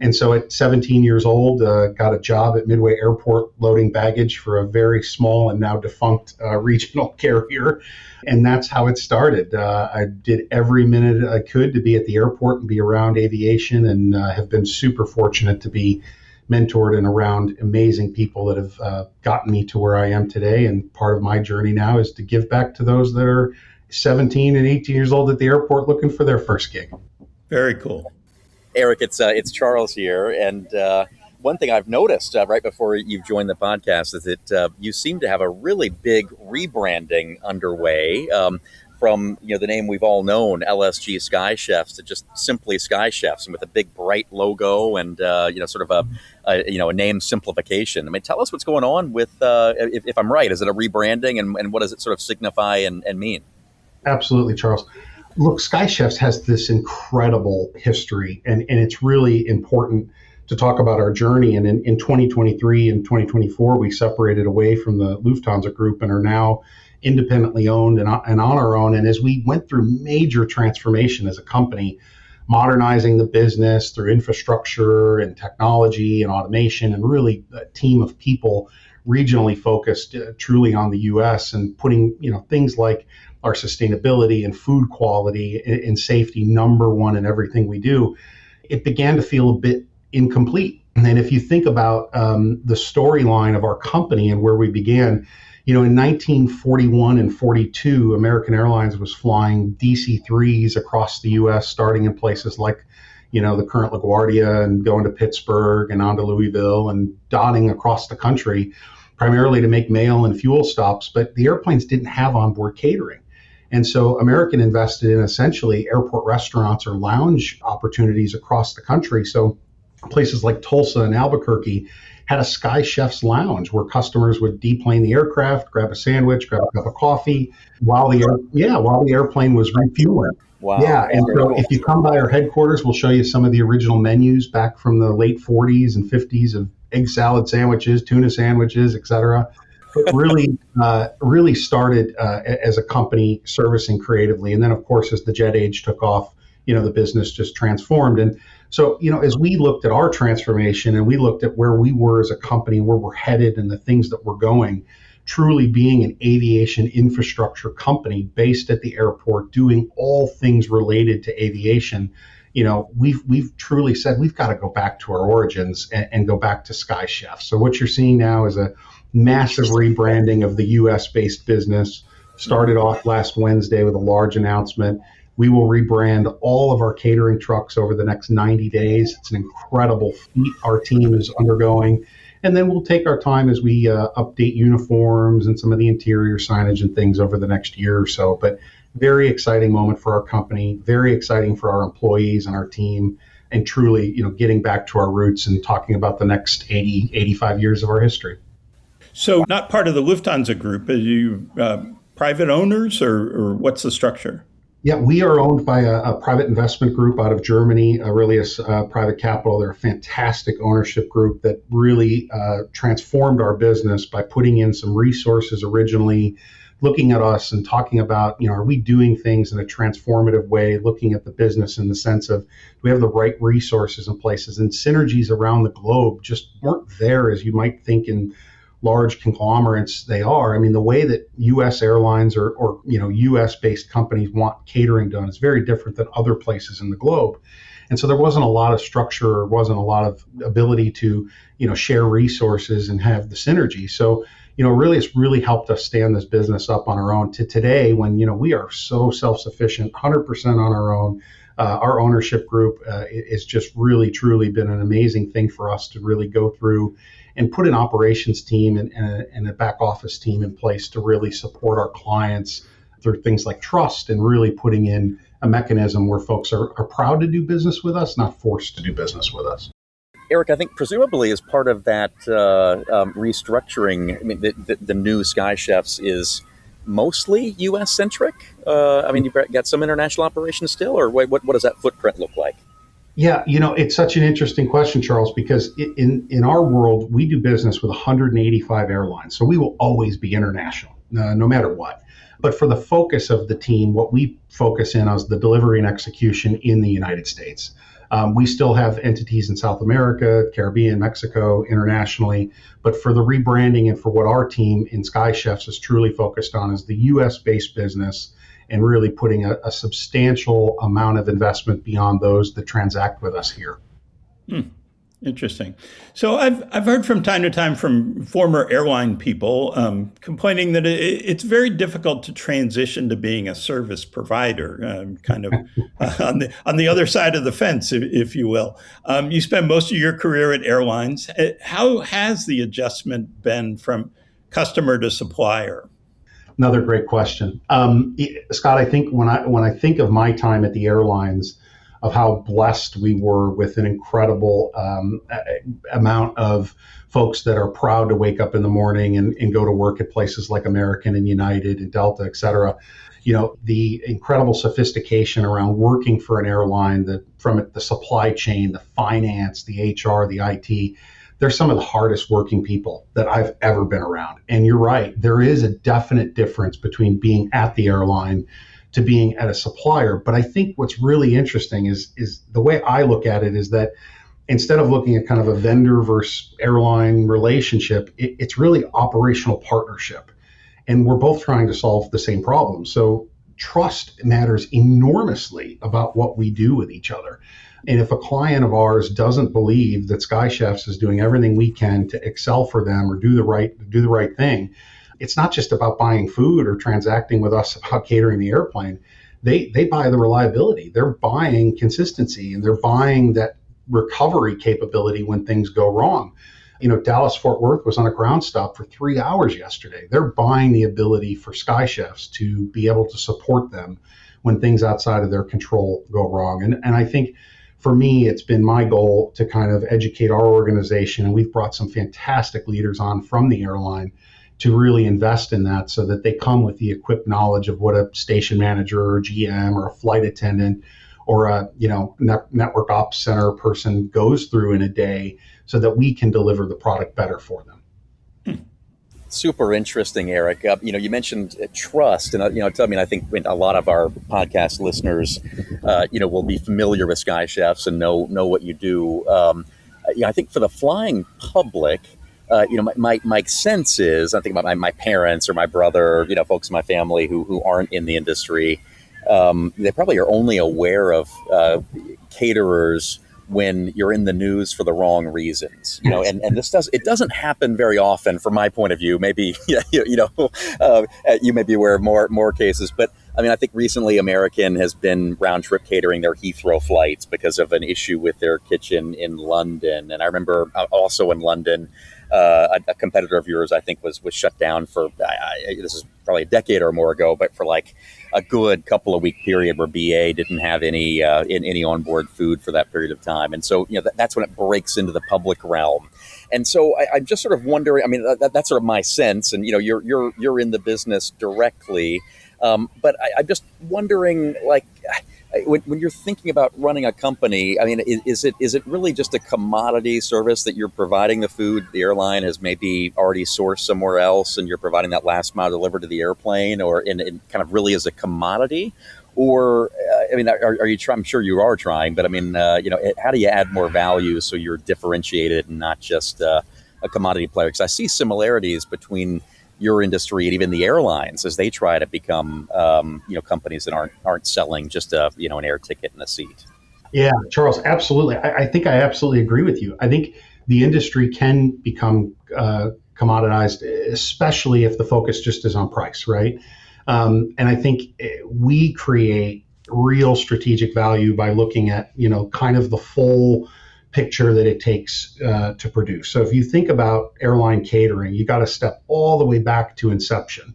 And so at 17 years old, got a job at Midway Airport loading baggage for a very small and now defunct regional carrier. And that's how it started. I did every minute I could to be at the airport and be around aviation, and have been super fortunate to be mentored and around amazing people that have gotten me to where I am today. And part of my journey now is to give back to those that are 17 and 18 years old at the airport looking for their first gig. Very cool. Erik, it's Charles here. And one thing I've noticed right before you've joined the podcast is that you seem to have a really big rebranding underway from the name we've all known, LSG Sky Chefs, to just simply Sky Chefs, and with a big bright logo and sort of a name simplification. I mean, tell us what's going on with if I'm right, is it a rebranding, and what does it sort of signify and mean? Absolutely, Charles. Look, Sky Chefs has this incredible history, and it's really important to talk about our journey. And in 2023 and 2024, we separated away from the Lufthansa Group and are now independently owned and on our own. And as we went through major transformation as a company, modernizing the business through infrastructure and technology and automation, and really a team of people regionally focused truly on the U.S. and putting things like our sustainability and food quality and safety number one in everything we do, it began to feel a bit incomplete. And then if you think about the storyline of our company and where we began, in 1941 and 42, American Airlines was flying DC-3s across the U.S., starting in places like, the current LaGuardia, and going to Pittsburgh and on to Louisville and dotting across the country, primarily to make mail and fuel stops, but the airplanes didn't have onboard catering. And so American invested in essentially airport restaurants or lounge opportunities across the country. So places like Tulsa and Albuquerque had a Sky Chef's Lounge where customers would deplane the aircraft, grab a sandwich, grab a cup of coffee while the airplane was refueling. Wow. Yeah, and so if you come by our headquarters, we'll show you some of the original menus back from the late 40s and 50s of egg salad sandwiches, tuna sandwiches, etc. It really started as a company servicing creatively. And then, of course, as the jet age took off, the business just transformed. And so, as we looked at our transformation and we looked at where we were as a company, where we're headed and the things that we're going, truly being an aviation infrastructure company based at the airport, doing all things related to aviation, we've truly said we've got to go back to our origins and go back to Sky Chef. So what you're seeing now is a massive rebranding of the U.S.-based business. Started off last Wednesday with a large announcement. We will rebrand all of our catering trucks over the next 90 days. It's an incredible feat our team is undergoing. And then we'll take our time as we update uniforms and some of the interior signage and things over the next year or so. But very exciting moment for our company, very exciting for our employees and our team, and truly, getting back to our roots and talking about the next 80, 85 years of our history. So not part of the Lufthansa group. Are you private owners or what's the structure? Yeah, we are owned by a private investment group out of Germany, Aurelius Private Capital. They're a fantastic ownership group that really transformed our business by putting in some resources originally, looking at us and talking about, are we doing things in a transformative way, looking at the business in the sense of, do we have the right resources in places? And synergies around the globe just weren't there as you might think in large conglomerates they are. I mean, the way that U.S. airlines or U.S.-based companies want catering done is very different than other places in the globe. And so there wasn't a lot of structure, or wasn't a lot of ability to, share resources and have the synergy. So, it's really helped us stand this business up on our own to today when, we are so self-sufficient, 100% on our own. Our ownership group it's just really, truly been an amazing thing for us to really go through and put an operations team and a back office team in place to really support our clients through things like trust and really putting in a mechanism where folks are proud to do business with us, not forced to do business with us. Eric, I think presumably as part of that restructuring, I mean, the new Sky Chefs is mostly U.S.-centric? You've got some international operations still, or what does that footprint look like? Yeah, it's such an interesting question, Charles, because in our world, we do business with 185 airlines. So we will always be international, no matter what. But for the focus of the team, what we focus in on is the delivery and execution in the United States. We still have entities in South America, Caribbean, Mexico, internationally. But for the rebranding and for what our team in Sky Chefs is truly focused on is the U.S.-based business, and really putting a substantial amount of investment beyond those that transact with us here. Interesting. So I've heard from time to time from former airline people complaining that it's very difficult to transition to being a service provider, kind of on the other side of the fence, if you will. You spent most of your career at airlines. How has the adjustment been from customer to supplier? Another great question. Scott, I think when I think of my time at the airlines, of how blessed we were with an incredible amount of folks that are proud to wake up in the morning and go to work at places like American and United and Delta, et cetera. The incredible sophistication around working for an airline, from the supply chain, the finance, the HR, the IT. They're some of the hardest working people that I've ever been around. And you're right, there is a definite difference between being at the airline to being at a supplier. But I think what's really interesting is the way I look at it is that instead of looking at kind of a vendor versus airline relationship, it's really operational partnership. And we're both trying to solve the same problem. So trust matters enormously about what we do with each other. And if a client of ours doesn't believe that Sky Chefs is doing everything we can to excel for them or do the right thing, it's not just about buying food or transacting with us about catering the airplane. They buy the reliability. They're buying consistency, and they're buying that recovery capability when things go wrong. Dallas Fort Worth was on a ground stop for 3 hours yesterday. They're buying the ability for Sky Chefs to be able to support them when things outside of their control go wrong. And I think for me, it's been my goal to kind of educate our organization, and we've brought some fantastic leaders on from the airline to really invest in that so that they come with the equipped knowledge of what a station manager or GM or a flight attendant or a network ops center person goes through in a day so that we can deliver the product better for them. Super interesting, Erik. You mentioned trust, and I think a lot of our podcast listeners, will be familiar with Sky Chefs and know what you do. I think for the flying public, my sense is, I think about my parents or my brother, folks in my family who aren't in the industry, they probably are only aware of caterers when you're in the news for the wrong reasons, and this doesn't happen very often from my point of view. Maybe, you may be aware of more cases, but I think recently American has been round trip catering their Heathrow flights because of an issue with their kitchen in London. And I remember also in London, a competitor of yours, I think, was shut down for, this is probably a decade or more ago, but for like a good couple of week period where BA didn't have any onboard food for that period of time. And so, that's when it breaks into the public realm. And so I'm just sort of wondering, that's sort of my sense, and, you're in the business directly. But I'm just wondering, when you're thinking about running a company, is it really just a commodity service that you're providing the food the airline has maybe already sourced somewhere else, and you're providing that last mile delivered to the airplane, or in kind of really as a commodity? Or, are you trying? I'm sure you are trying, but how do you add more value so you're differentiated and not just a commodity player? Because I see similarities between your industry and even the airlines as they try to become, companies that aren't selling just an air ticket and a seat. Yeah, Charles, absolutely. I think I absolutely agree with you. I think the industry can become commoditized, especially if the focus just is on price, right? And I think we create real strategic value by looking at, kind of the full picture that it takes to produce. So if you think about airline catering, you got to step all the way back to inception.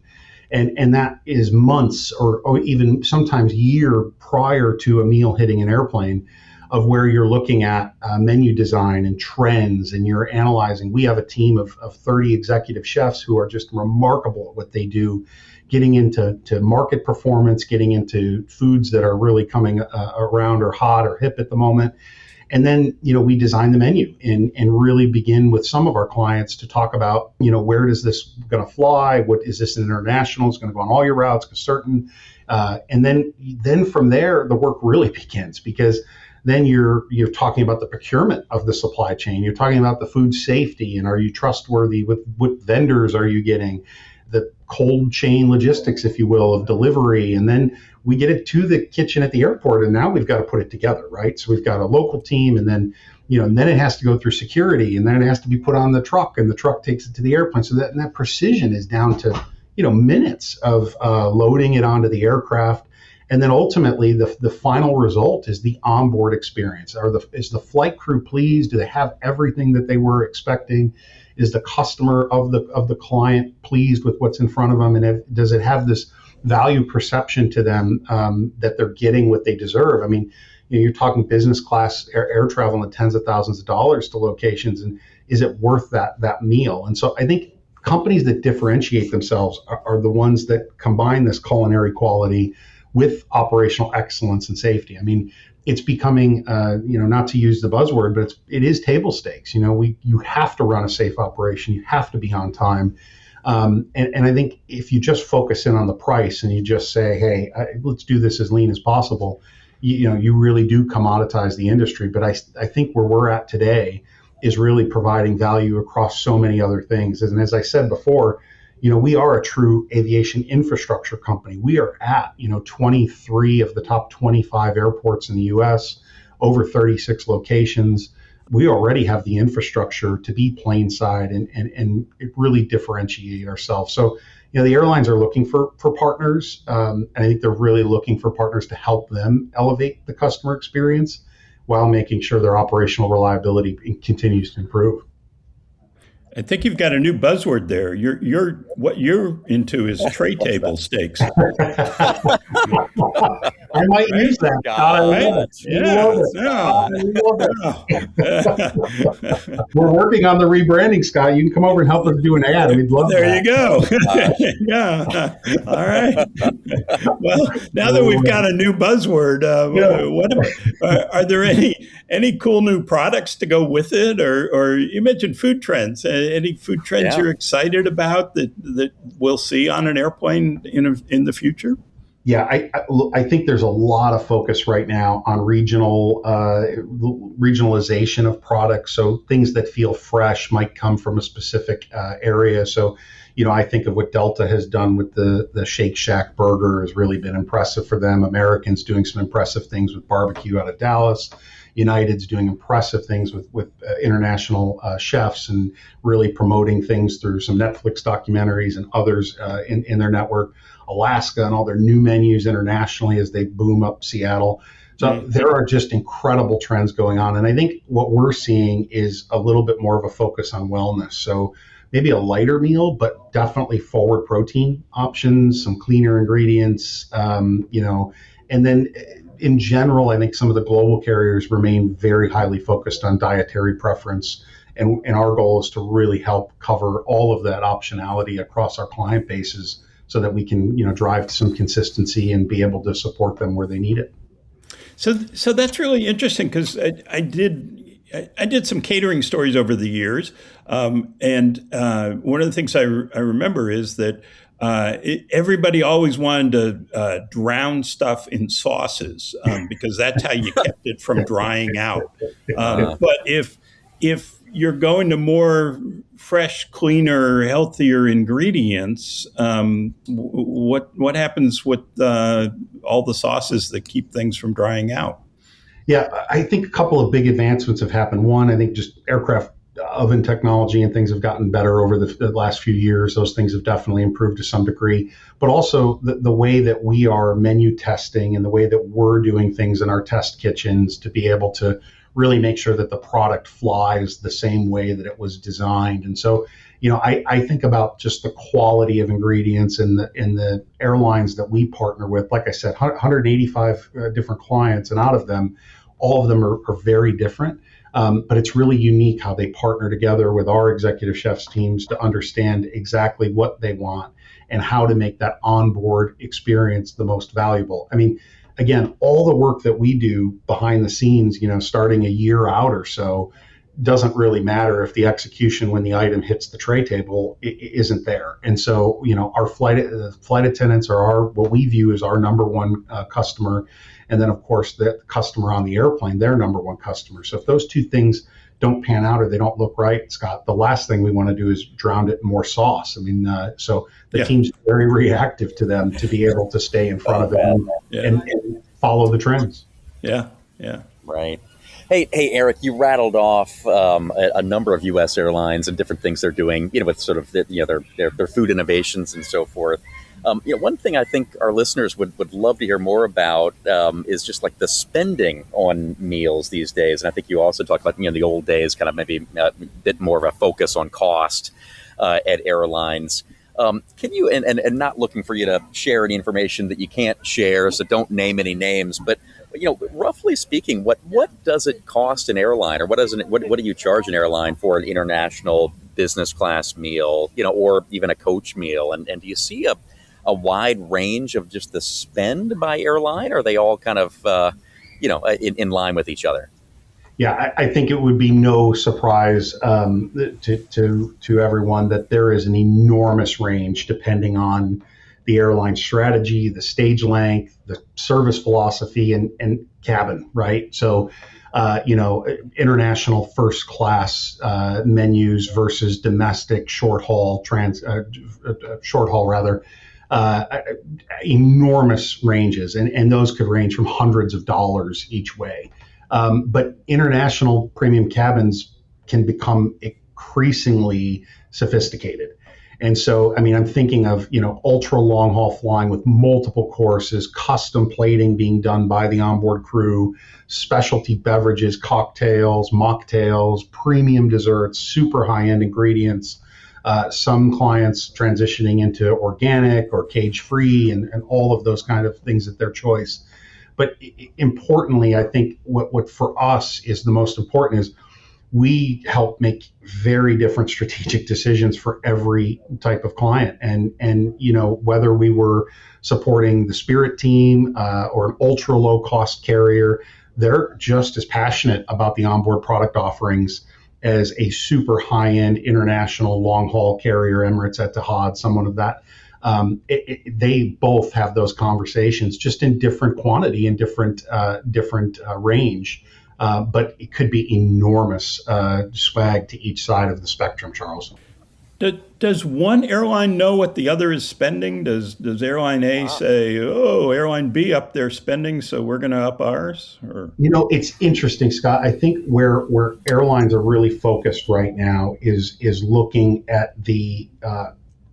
And that is months or even sometimes year prior to a meal hitting an airplane, of where you're looking at menu design and trends, and you're analyzing. We have a team of 30 executive chefs who are just remarkable at what they do, getting into market performance, getting into foods that are really coming around or hot or hip at the moment. And then, we design the menu and really begin with some of our clients to talk about, where does this going to fly? What is this international? It's going to go on all your routes, certain. And then from there, the work really begins, because then you're talking about the procurement of the supply chain. You're talking about the food safety, and are you trustworthy? With what vendors are you getting? The cold chain logistics, if you will, of delivery. And then we get it to the kitchen at the airport, and now we've got to put it together, right? So we've got a local team, and then, and then it has to go through security, and then it has to be put on the truck, and the truck takes it to the airplane. So that precision is down to, minutes of loading it onto the aircraft. And then ultimately the final result is the onboard experience. Is the flight crew pleased? Do they have everything that they were expecting? Is the customer of the client pleased with what's in front of them? And does it have this value perception to them that they're getting what they deserve? You're talking business class air travel in tens of thousands of dollars to locations, and is it worth that meal? And so I think companies that differentiate themselves are the ones that combine this culinary quality with operational excellence and safety. It's becoming, not to use the buzzword, but it is table stakes. You have to run a safe operation. You have to be on time. And I think if you just focus in on the price and you just say, hey, let's do this as lean as possible, you really do commoditize the industry. But I think where we're at today is really providing value across so many other things. And as I said before, we are a true aviation infrastructure company. We are at, 23 of the top 25 airports in the U.S., over 36 locations. We already have the infrastructure to be plainside and really differentiate ourselves. So, the airlines are looking for partners, and I think they're really looking for partners to help them elevate the customer experience while making sure their operational reliability continues to improve. I think you've got a new buzzword there. You're what you're into is tray table steaks. I might use that. Right? We're working on the rebranding, Scott. You can come over and help us do an ad. We'd love there that. You go. Yeah. All right. Well, now that we've got a new buzzword, are there any cool new products to go with it? Or you mentioned food trends. Any food trends you're excited about that we'll see on an airplane in the future? Yeah, I think there's a lot of focus right now on regionalization of products. So things that feel fresh might come from a specific area. So, I think of what Delta has done with the Shake Shack burger has really been impressive for them. Americans doing some impressive things with barbecue out of Dallas. United's doing impressive things with international chefs and really promoting things through some Netflix documentaries and others in their network. Alaska and all their new menus internationally as they boom up Seattle. So there are just incredible trends going on. And I think what we're seeing is a little bit more of a focus on wellness. So maybe a lighter meal, but definitely forward protein options, some cleaner ingredients, and then in general, I think some of the global carriers remain very highly focused on dietary preference. And our goal is to really help cover all of that optionality across our client bases so that we can, drive some consistency and be able to support them where they need it. So that's really interesting because I did some catering stories over the years, and one of the things I remember is that everybody always wanted to drown stuff in sauces because that's how you kept it from drying out. But if you're going to more fresh, cleaner, healthier ingredients, what happens with all the sauces that keep things from drying out? Yeah, I think a couple of big advancements have happened. One, I think just aircraft oven technology and things have gotten better over the last few years. Those things have definitely improved to some degree. But also the way that we are menu testing and the way that we're doing things in our test kitchens to be able to really make sure that the product flies the same way that it was designed. And so, I think about just the quality of ingredients in the airlines that we partner with. Like I said, 185 different clients, and out of them, all of them are very different. But it's really unique how they partner together with our executive chefs teams to understand exactly what they want and how to make that onboard experience the most valuable. I mean, again, all the work that we do behind the scenes, starting a year out or so, doesn't really matter if the execution when the item hits the tray table isn't there. And so, our flight attendants are what we view as our number one customer. And then, of course, the customer on the airplane, their number one customer. So if those two things don't pan out or they don't look right, Scott, the last thing we want to do is drown it in more sauce. I mean, so the team's very reactive to them to be able to stay in front of them and follow the trends. Yeah. Right. Hey, Erik, you rattled off a number of U.S. airlines and different things they're doing, with sort of their food innovations and so forth. One thing I think our listeners would love to hear more about is just like the spending on meals these days. And I think you also talked about, the old days, kind of maybe a bit more of a focus on cost at airlines. Can you, and not looking for you to share any information that you can't share, so don't name any names, but roughly speaking, what does it cost an airline, or what do you charge an airline for an international business class meal, or even a coach meal? And do you see a wide range of just the spend by airline, or are they all kind of in line with each other? Yeah, I think it would be no surprise to everyone that there is an enormous range depending on the airline strategy, the stage length, the service philosophy, and cabin, right? So, international first class menus versus domestic short haul enormous ranges, and those could range from hundreds of dollars each way. But international premium cabins can become increasingly sophisticated. And so, I mean, I'm thinking of, ultra long haul flying with multiple courses, custom plating being done by the onboard crew, specialty beverages, cocktails, mocktails, premium desserts, super high end ingredients. Some clients transitioning into organic or cage free and all of those kind of things at their choice. But importantly, I think what for us is the most important is we help make very different strategic decisions for every type of client. And whether we were supporting the Spirit team or an ultra low cost carrier, they're just as passionate about the onboard product offerings as a super high end international long haul carrier, Emirates, Etihad, someone of that. They both have those conversations, just in different quantity and different range. But it could be enormous swag to each side of the spectrum, Charles. Does one airline know what the other is spending? Does airline A say, "Oh, airline B up their spending, so we're going to up ours"? Or it's interesting, Scott. I think where airlines are really focused right now is looking at the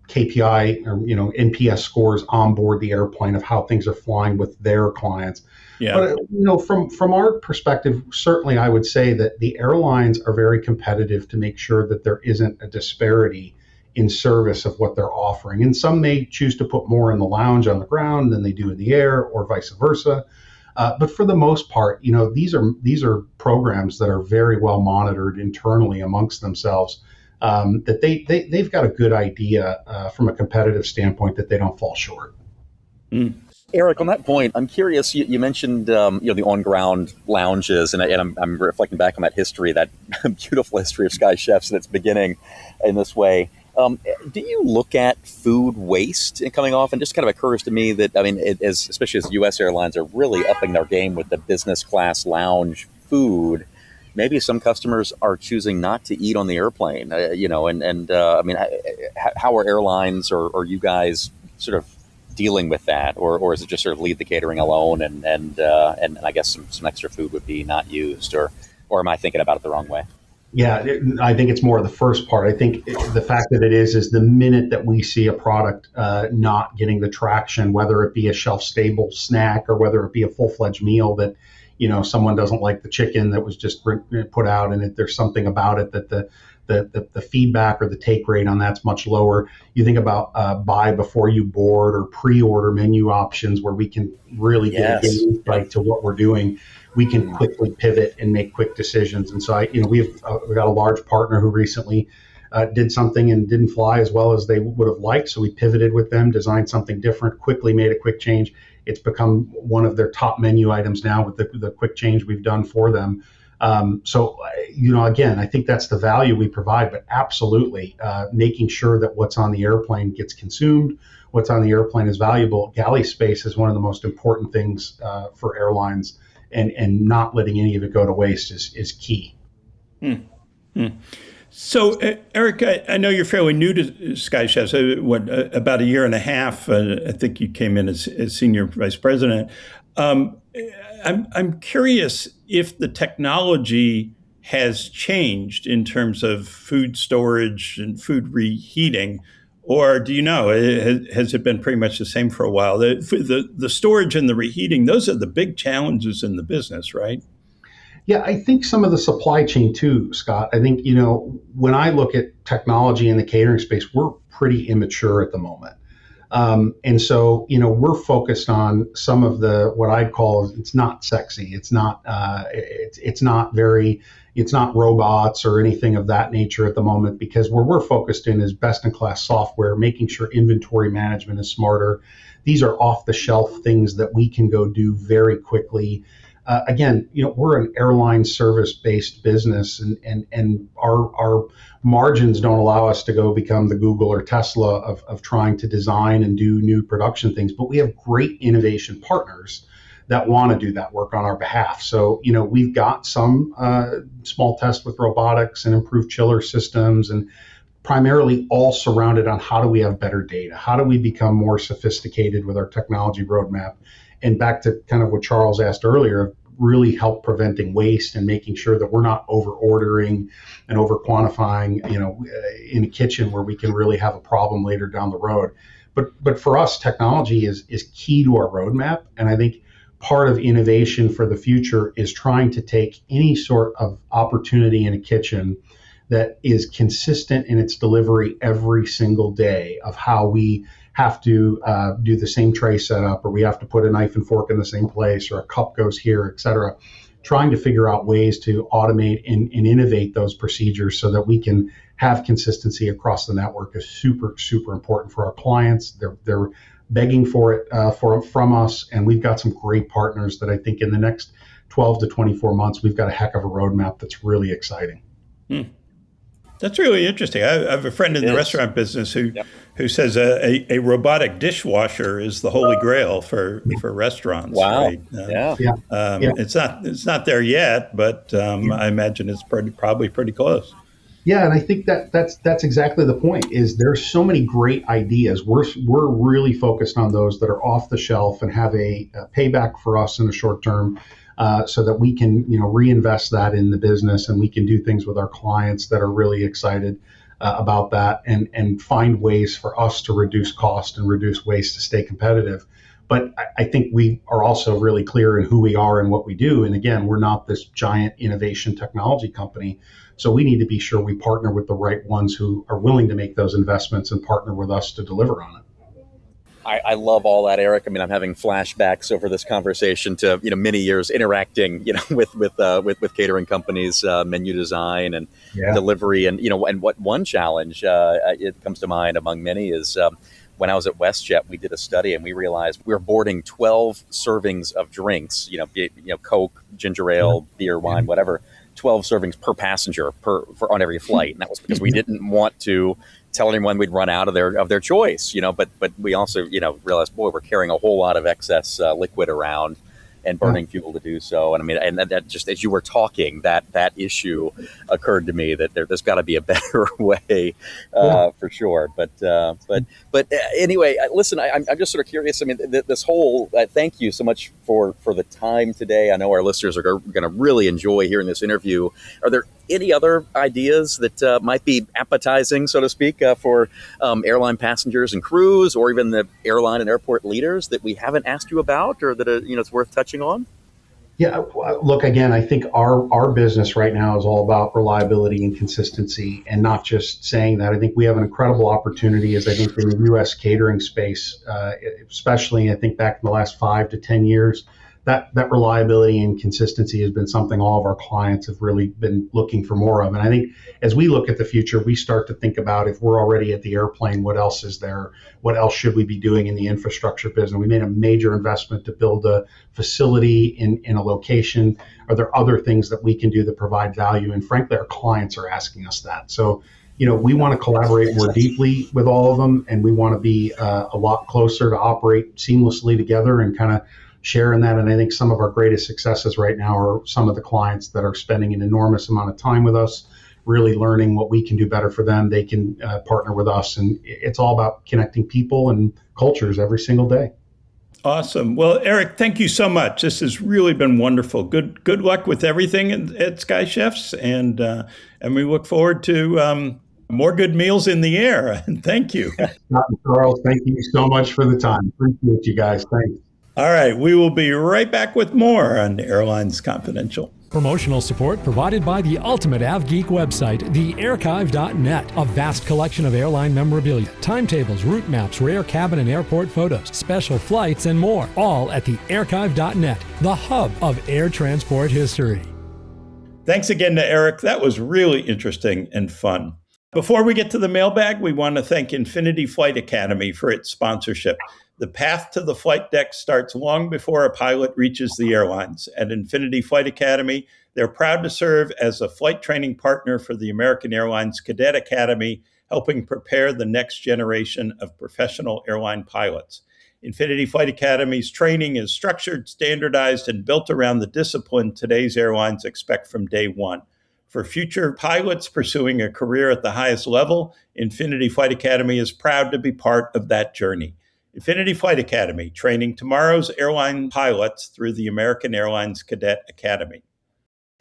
KPI or NPS scores on board the airplane of how things are flying with their clients. Yeah. But from our perspective, certainly I would say that the airlines are very competitive to make sure that there isn't a disparity in service of what they're offering. And some may choose to put more in the lounge on the ground than they do in the air, or vice versa. But for the most part, these are programs that are very well monitored internally amongst themselves. That they've got a good idea from a competitive standpoint that they don't fall short. Mm. Erik, on that point, I'm curious. You mentioned the on-ground lounges, and I'm reflecting back on that history, that beautiful history of Sky Chefs and its beginning in this way. Do you look at food waste coming off? And just kind of occurs to me that especially as U.S. airlines are really upping their game with the business class lounge food, maybe some customers are choosing not to eat on the airplane. How are airlines or you guys sort of dealing with that, or is it just sort of leave the catering alone and I guess some extra food would be not used, or am I thinking about it the wrong way? Yeah, I think it's more the first part. I think the fact that it is the minute that we see a product not getting the traction, whether it be a shelf stable snack or whether it be a full-fledged meal that someone doesn't like the chicken that was just put out, and there's something about it that the feedback or the take rate on that's much lower. You think about buy before you board or pre-order menu options where we can really get a insight to what we're doing. We can quickly pivot and make quick decisions. And so we've got a large partner who recently did something and didn't fly as well as they would have liked. So we pivoted with them, designed something different, quickly made a quick change. It's become one of their top menu items now with the quick change we've done for them. Again, I think that's the value we provide, but absolutely making sure that what's on the airplane gets consumed, what's on the airplane is valuable. Galley space is one of the most important things for airlines, and not letting any of it go to waste is key. So, Erik, I know you're fairly new to Sky Chefs. About a year and a half? I think you came in as senior vice president. I'm curious if the technology has changed in terms of food storage and food reheating, or do you know, has it been pretty much the same for a while? The storage and the reheating, those are the big challenges in the business, right? Yeah, I think some of the supply chain too, Scott. I think, when I look at technology in the catering space, we're pretty immature at the moment. And so, we're focused on some of what I'd call, it's not sexy. It's not robots or anything of that nature at the moment, because where we're focused in is best in class software, making sure inventory management is smarter. These are off the shelf things that we can go do very quickly. Again, we're an airline service-based business, and our margins don't allow us to go become the Google or Tesla of trying to design and do new production things. But we have great innovation partners that want to do that work on our behalf. So, we've got some small tests with robotics and improved chiller systems, and primarily all surrounded on how do we have better data? How do we become more sophisticated with our technology roadmap? And back to kind of what Charles asked earlier, really help preventing waste and making sure that we're not over ordering and over quantifying, in a kitchen where we can really have a problem later down the road. But for us, technology is key to our roadmap. And I think part of innovation for the future is trying to take any sort of opportunity in a kitchen that is consistent in its delivery every single day, of how we have to do the same tray setup, or we have to put a knife and fork in the same place, or a cup goes here, et cetera. Trying to figure out ways to automate and innovate those procedures so that we can have consistency across the network is super, super important for our clients. They're begging for it from us, and we've got some great partners that I think in the next 12 to 24 months, we've got a heck of a roadmap that's really exciting. That's really interesting. I have a friend in the restaurant business who says a robotic dishwasher is the holy grail for restaurants. Wow. Right? It's not there yet, but I imagine it's probably pretty close. Yeah, and I think that's exactly the point. Is there's so many great ideas. We're really focused on those that are off the shelf and have a payback for us in the short term. So that we can, reinvest that in the business, and we can do things with our clients that are really excited about that, and find ways for us to reduce cost and reduce waste to stay competitive. But I think we are also really clear in who we are and what we do. And again, we're not this giant innovation technology company. So we need to be sure we partner with the right ones who are willing to make those investments and partner with us to deliver on it. I love all that, Erik. I mean, I'm having flashbacks over this conversation to many years interacting with catering companies, menu design and delivery, and and what one challenge it comes to mind among many is when I was at WestJet, we did a study and we realized we were boarding 12 servings of drinks, Coke, ginger ale, beer, wine, whatever, 12 servings per passenger on every flight, and that was because we didn't want to tell anyone we'd run out of their choice, but we also, realized, boy, we're carrying a whole lot of excess liquid around and burning fuel to do so. And I mean, and that just, as you were talking, that issue occurred to me that there's got to be a better way for sure. But anyway, listen, I'm just sort of curious. I mean, this whole, thank you so much for the time today. I know our listeners are going to really enjoy hearing this interview. Are there any other ideas that might be appetizing, so to speak, for airline passengers and crews, or even the airline and airport leaders that we haven't asked you about, or that it's worth touching on? Yeah, look, again, I think our business right now is all about reliability and consistency, and not just saying that. I think we have an incredible opportunity, as I think in the U.S. catering space, especially I think back in the last 5 to 10 years. That reliability and consistency has been something all of our clients have really been looking for more of. And I think as we look at the future, we start to think about, if we're already at the airplane, what else is there? What else should we be doing in the infrastructure business? We made a major investment to build a facility in a location. Are there other things that we can do that provide value? And frankly, our clients are asking us that. So, we want to collaborate more deeply with all of them, and we want to be a lot closer to operate seamlessly together and kind of share in that. And I think some of our greatest successes right now are some of the clients that are spending an enormous amount of time with us, really learning what we can do better for them. They can partner with us, and it's all about connecting people and cultures every single day. Awesome. Well, Erik, thank you so much. This has really been wonderful. Good luck with everything at Sky Chefs, and we look forward to more good meals in the air. Thank you. Charles, thank you so much for the time. Appreciate you guys. Thanks. All right, we will be right back with more on Airlines Confidential. Promotional support provided by the ultimate AvGeek website, thearchive.net. A vast collection of airline memorabilia, timetables, route maps, rare cabin and airport photos, special flights, and more. All at thearchive.net, the hub of air transport history. Thanks again to Erik. That was really interesting and fun. Before we get to the mailbag, we want to thank Infinity Flight Academy for its sponsorship. The path to the flight deck starts long before a pilot reaches the airlines. At Infinity Flight Academy, they're proud to serve as a flight training partner for the American Airlines Cadet Academy, helping prepare the next generation of professional airline pilots. Infinity Flight Academy's training is structured, standardized, and built around the discipline today's airlines expect from day one. For future pilots pursuing a career at the highest level, Infinity Flight Academy is proud to be part of that journey. Affinity Flight Academy, training tomorrow's airline pilots through the American Airlines Cadet Academy.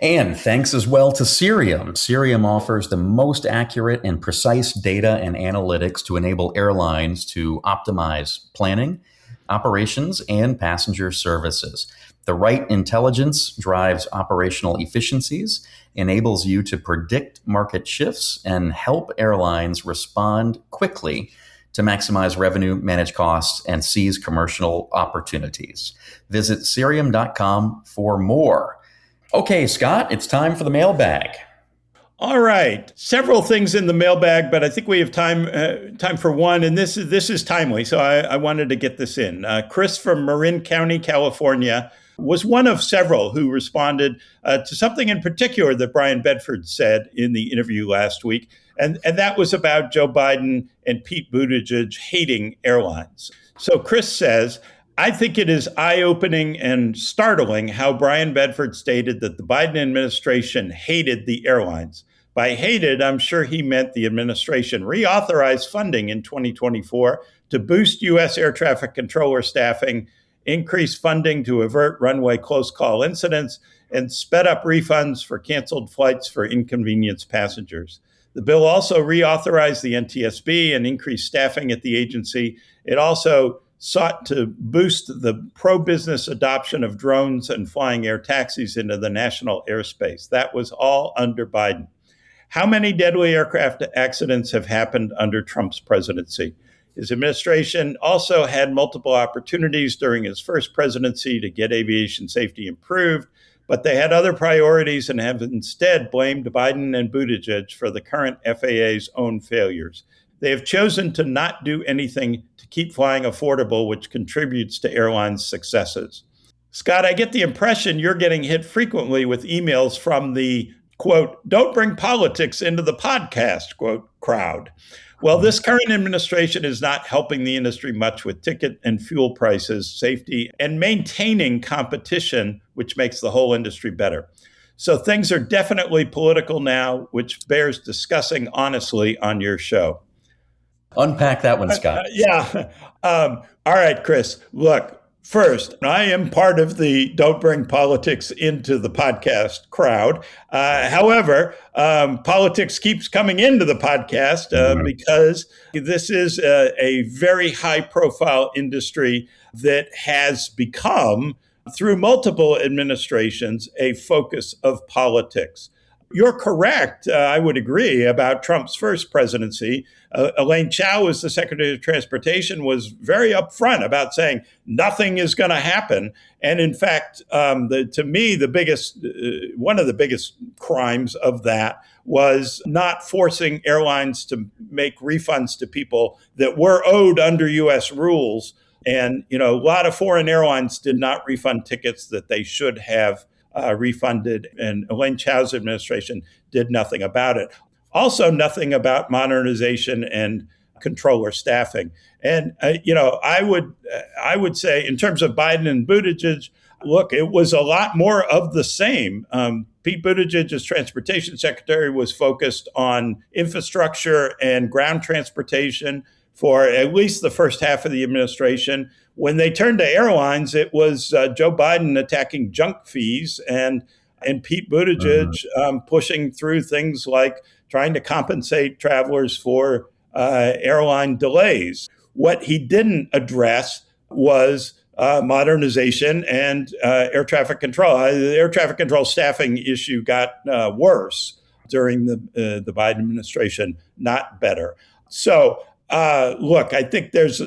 And thanks as well to Cerium. Cerium offers the most accurate and precise data and analytics to enable airlines to optimize planning, operations, and passenger services. The right intelligence drives operational efficiencies, enables you to predict market shifts, and help airlines respond quickly to maximize revenue, manage costs, and seize commercial opportunities. Visit Cerium.com for more. Okay, Scott, it's time for the mailbag. All right, several things in the mailbag, but I think we have time for one, and this is timely, so I wanted to get this in. Chris from Marin County, California, was one of several who responded to something in particular that Bryan Bedford said in the interview last week, and that was about Joe Biden and Pete Buttigieg hating airlines. So Chris says, I think it is eye-opening and startling how Bryan Bedford stated that the Biden administration hated the airlines. By hated, I'm sure he meant the administration reauthorized funding in 2024 to boost U.S. air traffic controller staffing, increase funding to avert runway close call incidents, and sped up refunds for canceled flights for inconvenienced passengers. The bill also reauthorized the NTSB and increased staffing at the agency. It also sought to boost the pro-business adoption of drones and flying air taxis into the national airspace. That was all under Biden. How many deadly aircraft accidents have happened under Trump's presidency? His administration also had multiple opportunities during his first presidency to get aviation safety improved, but they had other priorities and have instead blamed Biden and Buttigieg for the current FAA's own failures. They have chosen to not do anything to keep flying affordable, which contributes to airlines' successes. Scott, I get the impression you're getting hit frequently with emails from the, quote, don't bring politics into the podcast, quote, crowd. Well, this current administration is not helping the industry much with ticket and fuel prices, safety, and maintaining competition, which makes the whole industry better. So things are definitely political now, which bears discussing honestly on your show. Unpack that one, Scott. All right, Chris. Look, first, I am part of the Don't Bring Politics into the podcast crowd. However, politics keeps coming into the podcast because this is a very high-profile industry that has become, through multiple administrations, a focus of politics. You're correct, I would agree, about Trump's first presidency. Elaine Chao, as the Secretary of Transportation, was very upfront about saying nothing is going to happen. And in fact, to me, one of the biggest crimes of that was not forcing airlines to make refunds to people that were owed under U.S. rules. And, a lot of foreign airlines did not refund tickets that they should have refunded, and Elaine Chao's administration did nothing about it. Also, nothing about modernization and controller staffing. And I would say, in terms of Biden and Buttigieg, look, it was a lot more of the same. Pete Buttigieg, as transportation secretary, was focused on infrastructure and ground transportation for at least the first half of the administration. When they turned to airlines, it was Joe Biden attacking junk fees and Pete Buttigieg pushing through things like trying to compensate travelers for airline delays. What he didn't address was modernization and air traffic control. The air traffic control staffing issue got worse during the Biden administration, not better. So, look, I think there's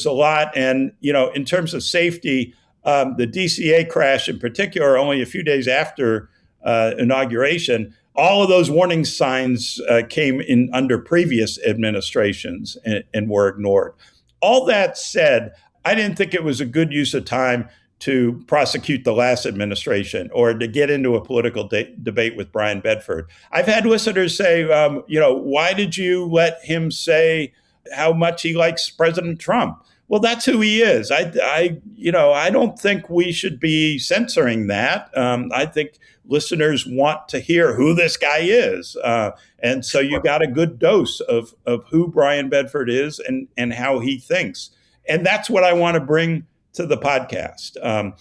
a lot. And, in terms of safety, the DCA crash in particular, only a few days after inauguration, all of those warning signs came in under previous administrations and were ignored. All that said, I didn't think it was a good use of time to prosecute the last administration or to get into a political debate with Bryan Bedford. I've had listeners say, why did you let him say how much he likes President Trump? Well, that's who he is. I don't think we should be censoring that. I think listeners want to hear who this guy is. And so you got a good dose of who Bryan Bedford is and how he thinks. And that's what I want to bring to the podcast. I'm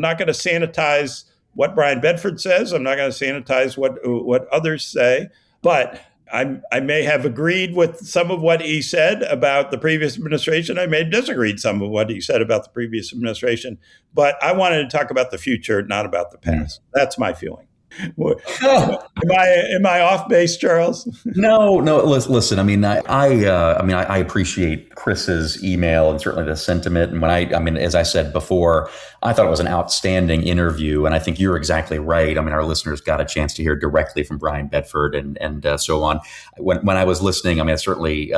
not going to sanitize what Bryan Bedford says. I'm not going to sanitize what others say, but I may have agreed with some of what he said about the previous administration. I may have disagreed some of what he said about the previous administration, but I wanted to talk about the future, not about the past. That's my feeling. Am I off base, Charles? No. Listen. I mean, I appreciate Chris's email and certainly the sentiment. And as I said before, I thought it was an outstanding interview, and I think you're exactly right. I mean, our listeners got a chance to hear directly from Bryan Bedford and so on. When I was listening, I mean, I certainly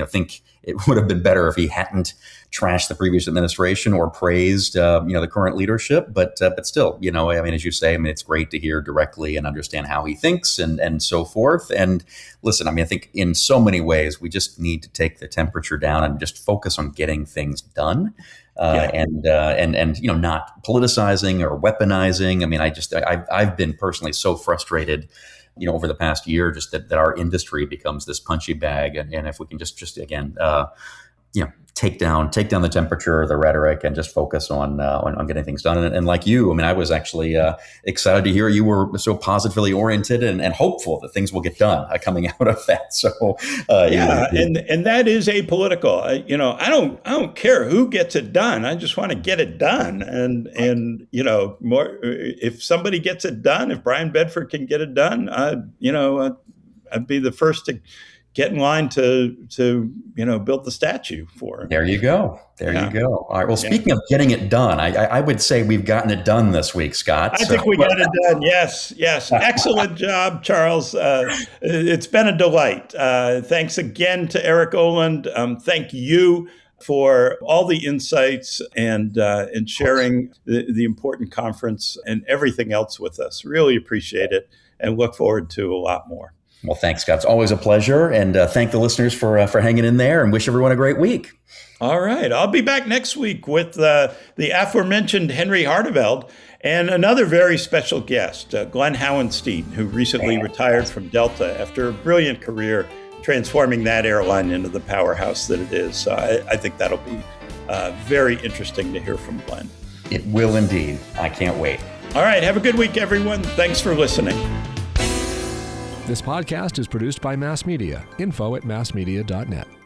think it would have been better if he hadn't trashed the previous administration or praised the current leadership. But still, I mean, as you say, I mean, it's great to hear directly and understand how he thinks and so forth. And listen, I mean, I think in so many ways we just need to take the temperature down and just focus on getting things done. And not politicizing or weaponizing. I mean, I've been personally so frustrated, over the past year, just that our industry becomes this punchy bag. And if we can just again, take down the temperature, the rhetoric, and just focus on getting things done. And like you, I mean, I was actually excited to hear you were so positively oriented and hopeful that things will get done coming out of that. So and that is apolitical. I don't care who gets it done. I just want to get it done. And more if somebody gets it done, if Bryan Bedford can get it done, I'd be the first to get in line to build the statue for him. There you go. You go. All right. Well, speaking of getting it done, I would say we've gotten it done this week, Scott. I think we got it done. Yes. Excellent job, Charles. It's been a delight. Thanks again to Erik Olund. Thank you for all the insights and sharing the important conference and everything else with us. Really appreciate it and look forward to a lot more. Well, thanks, Scott. It's always a pleasure. And thank the listeners for hanging in there and wish everyone a great week. All right. I'll be back next week with the aforementioned Henry Harteveld and another very special guest, Glenn Howenstein, who recently retired from Delta after a brilliant career transforming that airline into the powerhouse that it is. So I think that'll be very interesting to hear from Glenn. It will indeed. I can't wait. All right. Have a good week, everyone. Thanks for listening. This podcast is produced by Mass Media. Info@massmedia.net.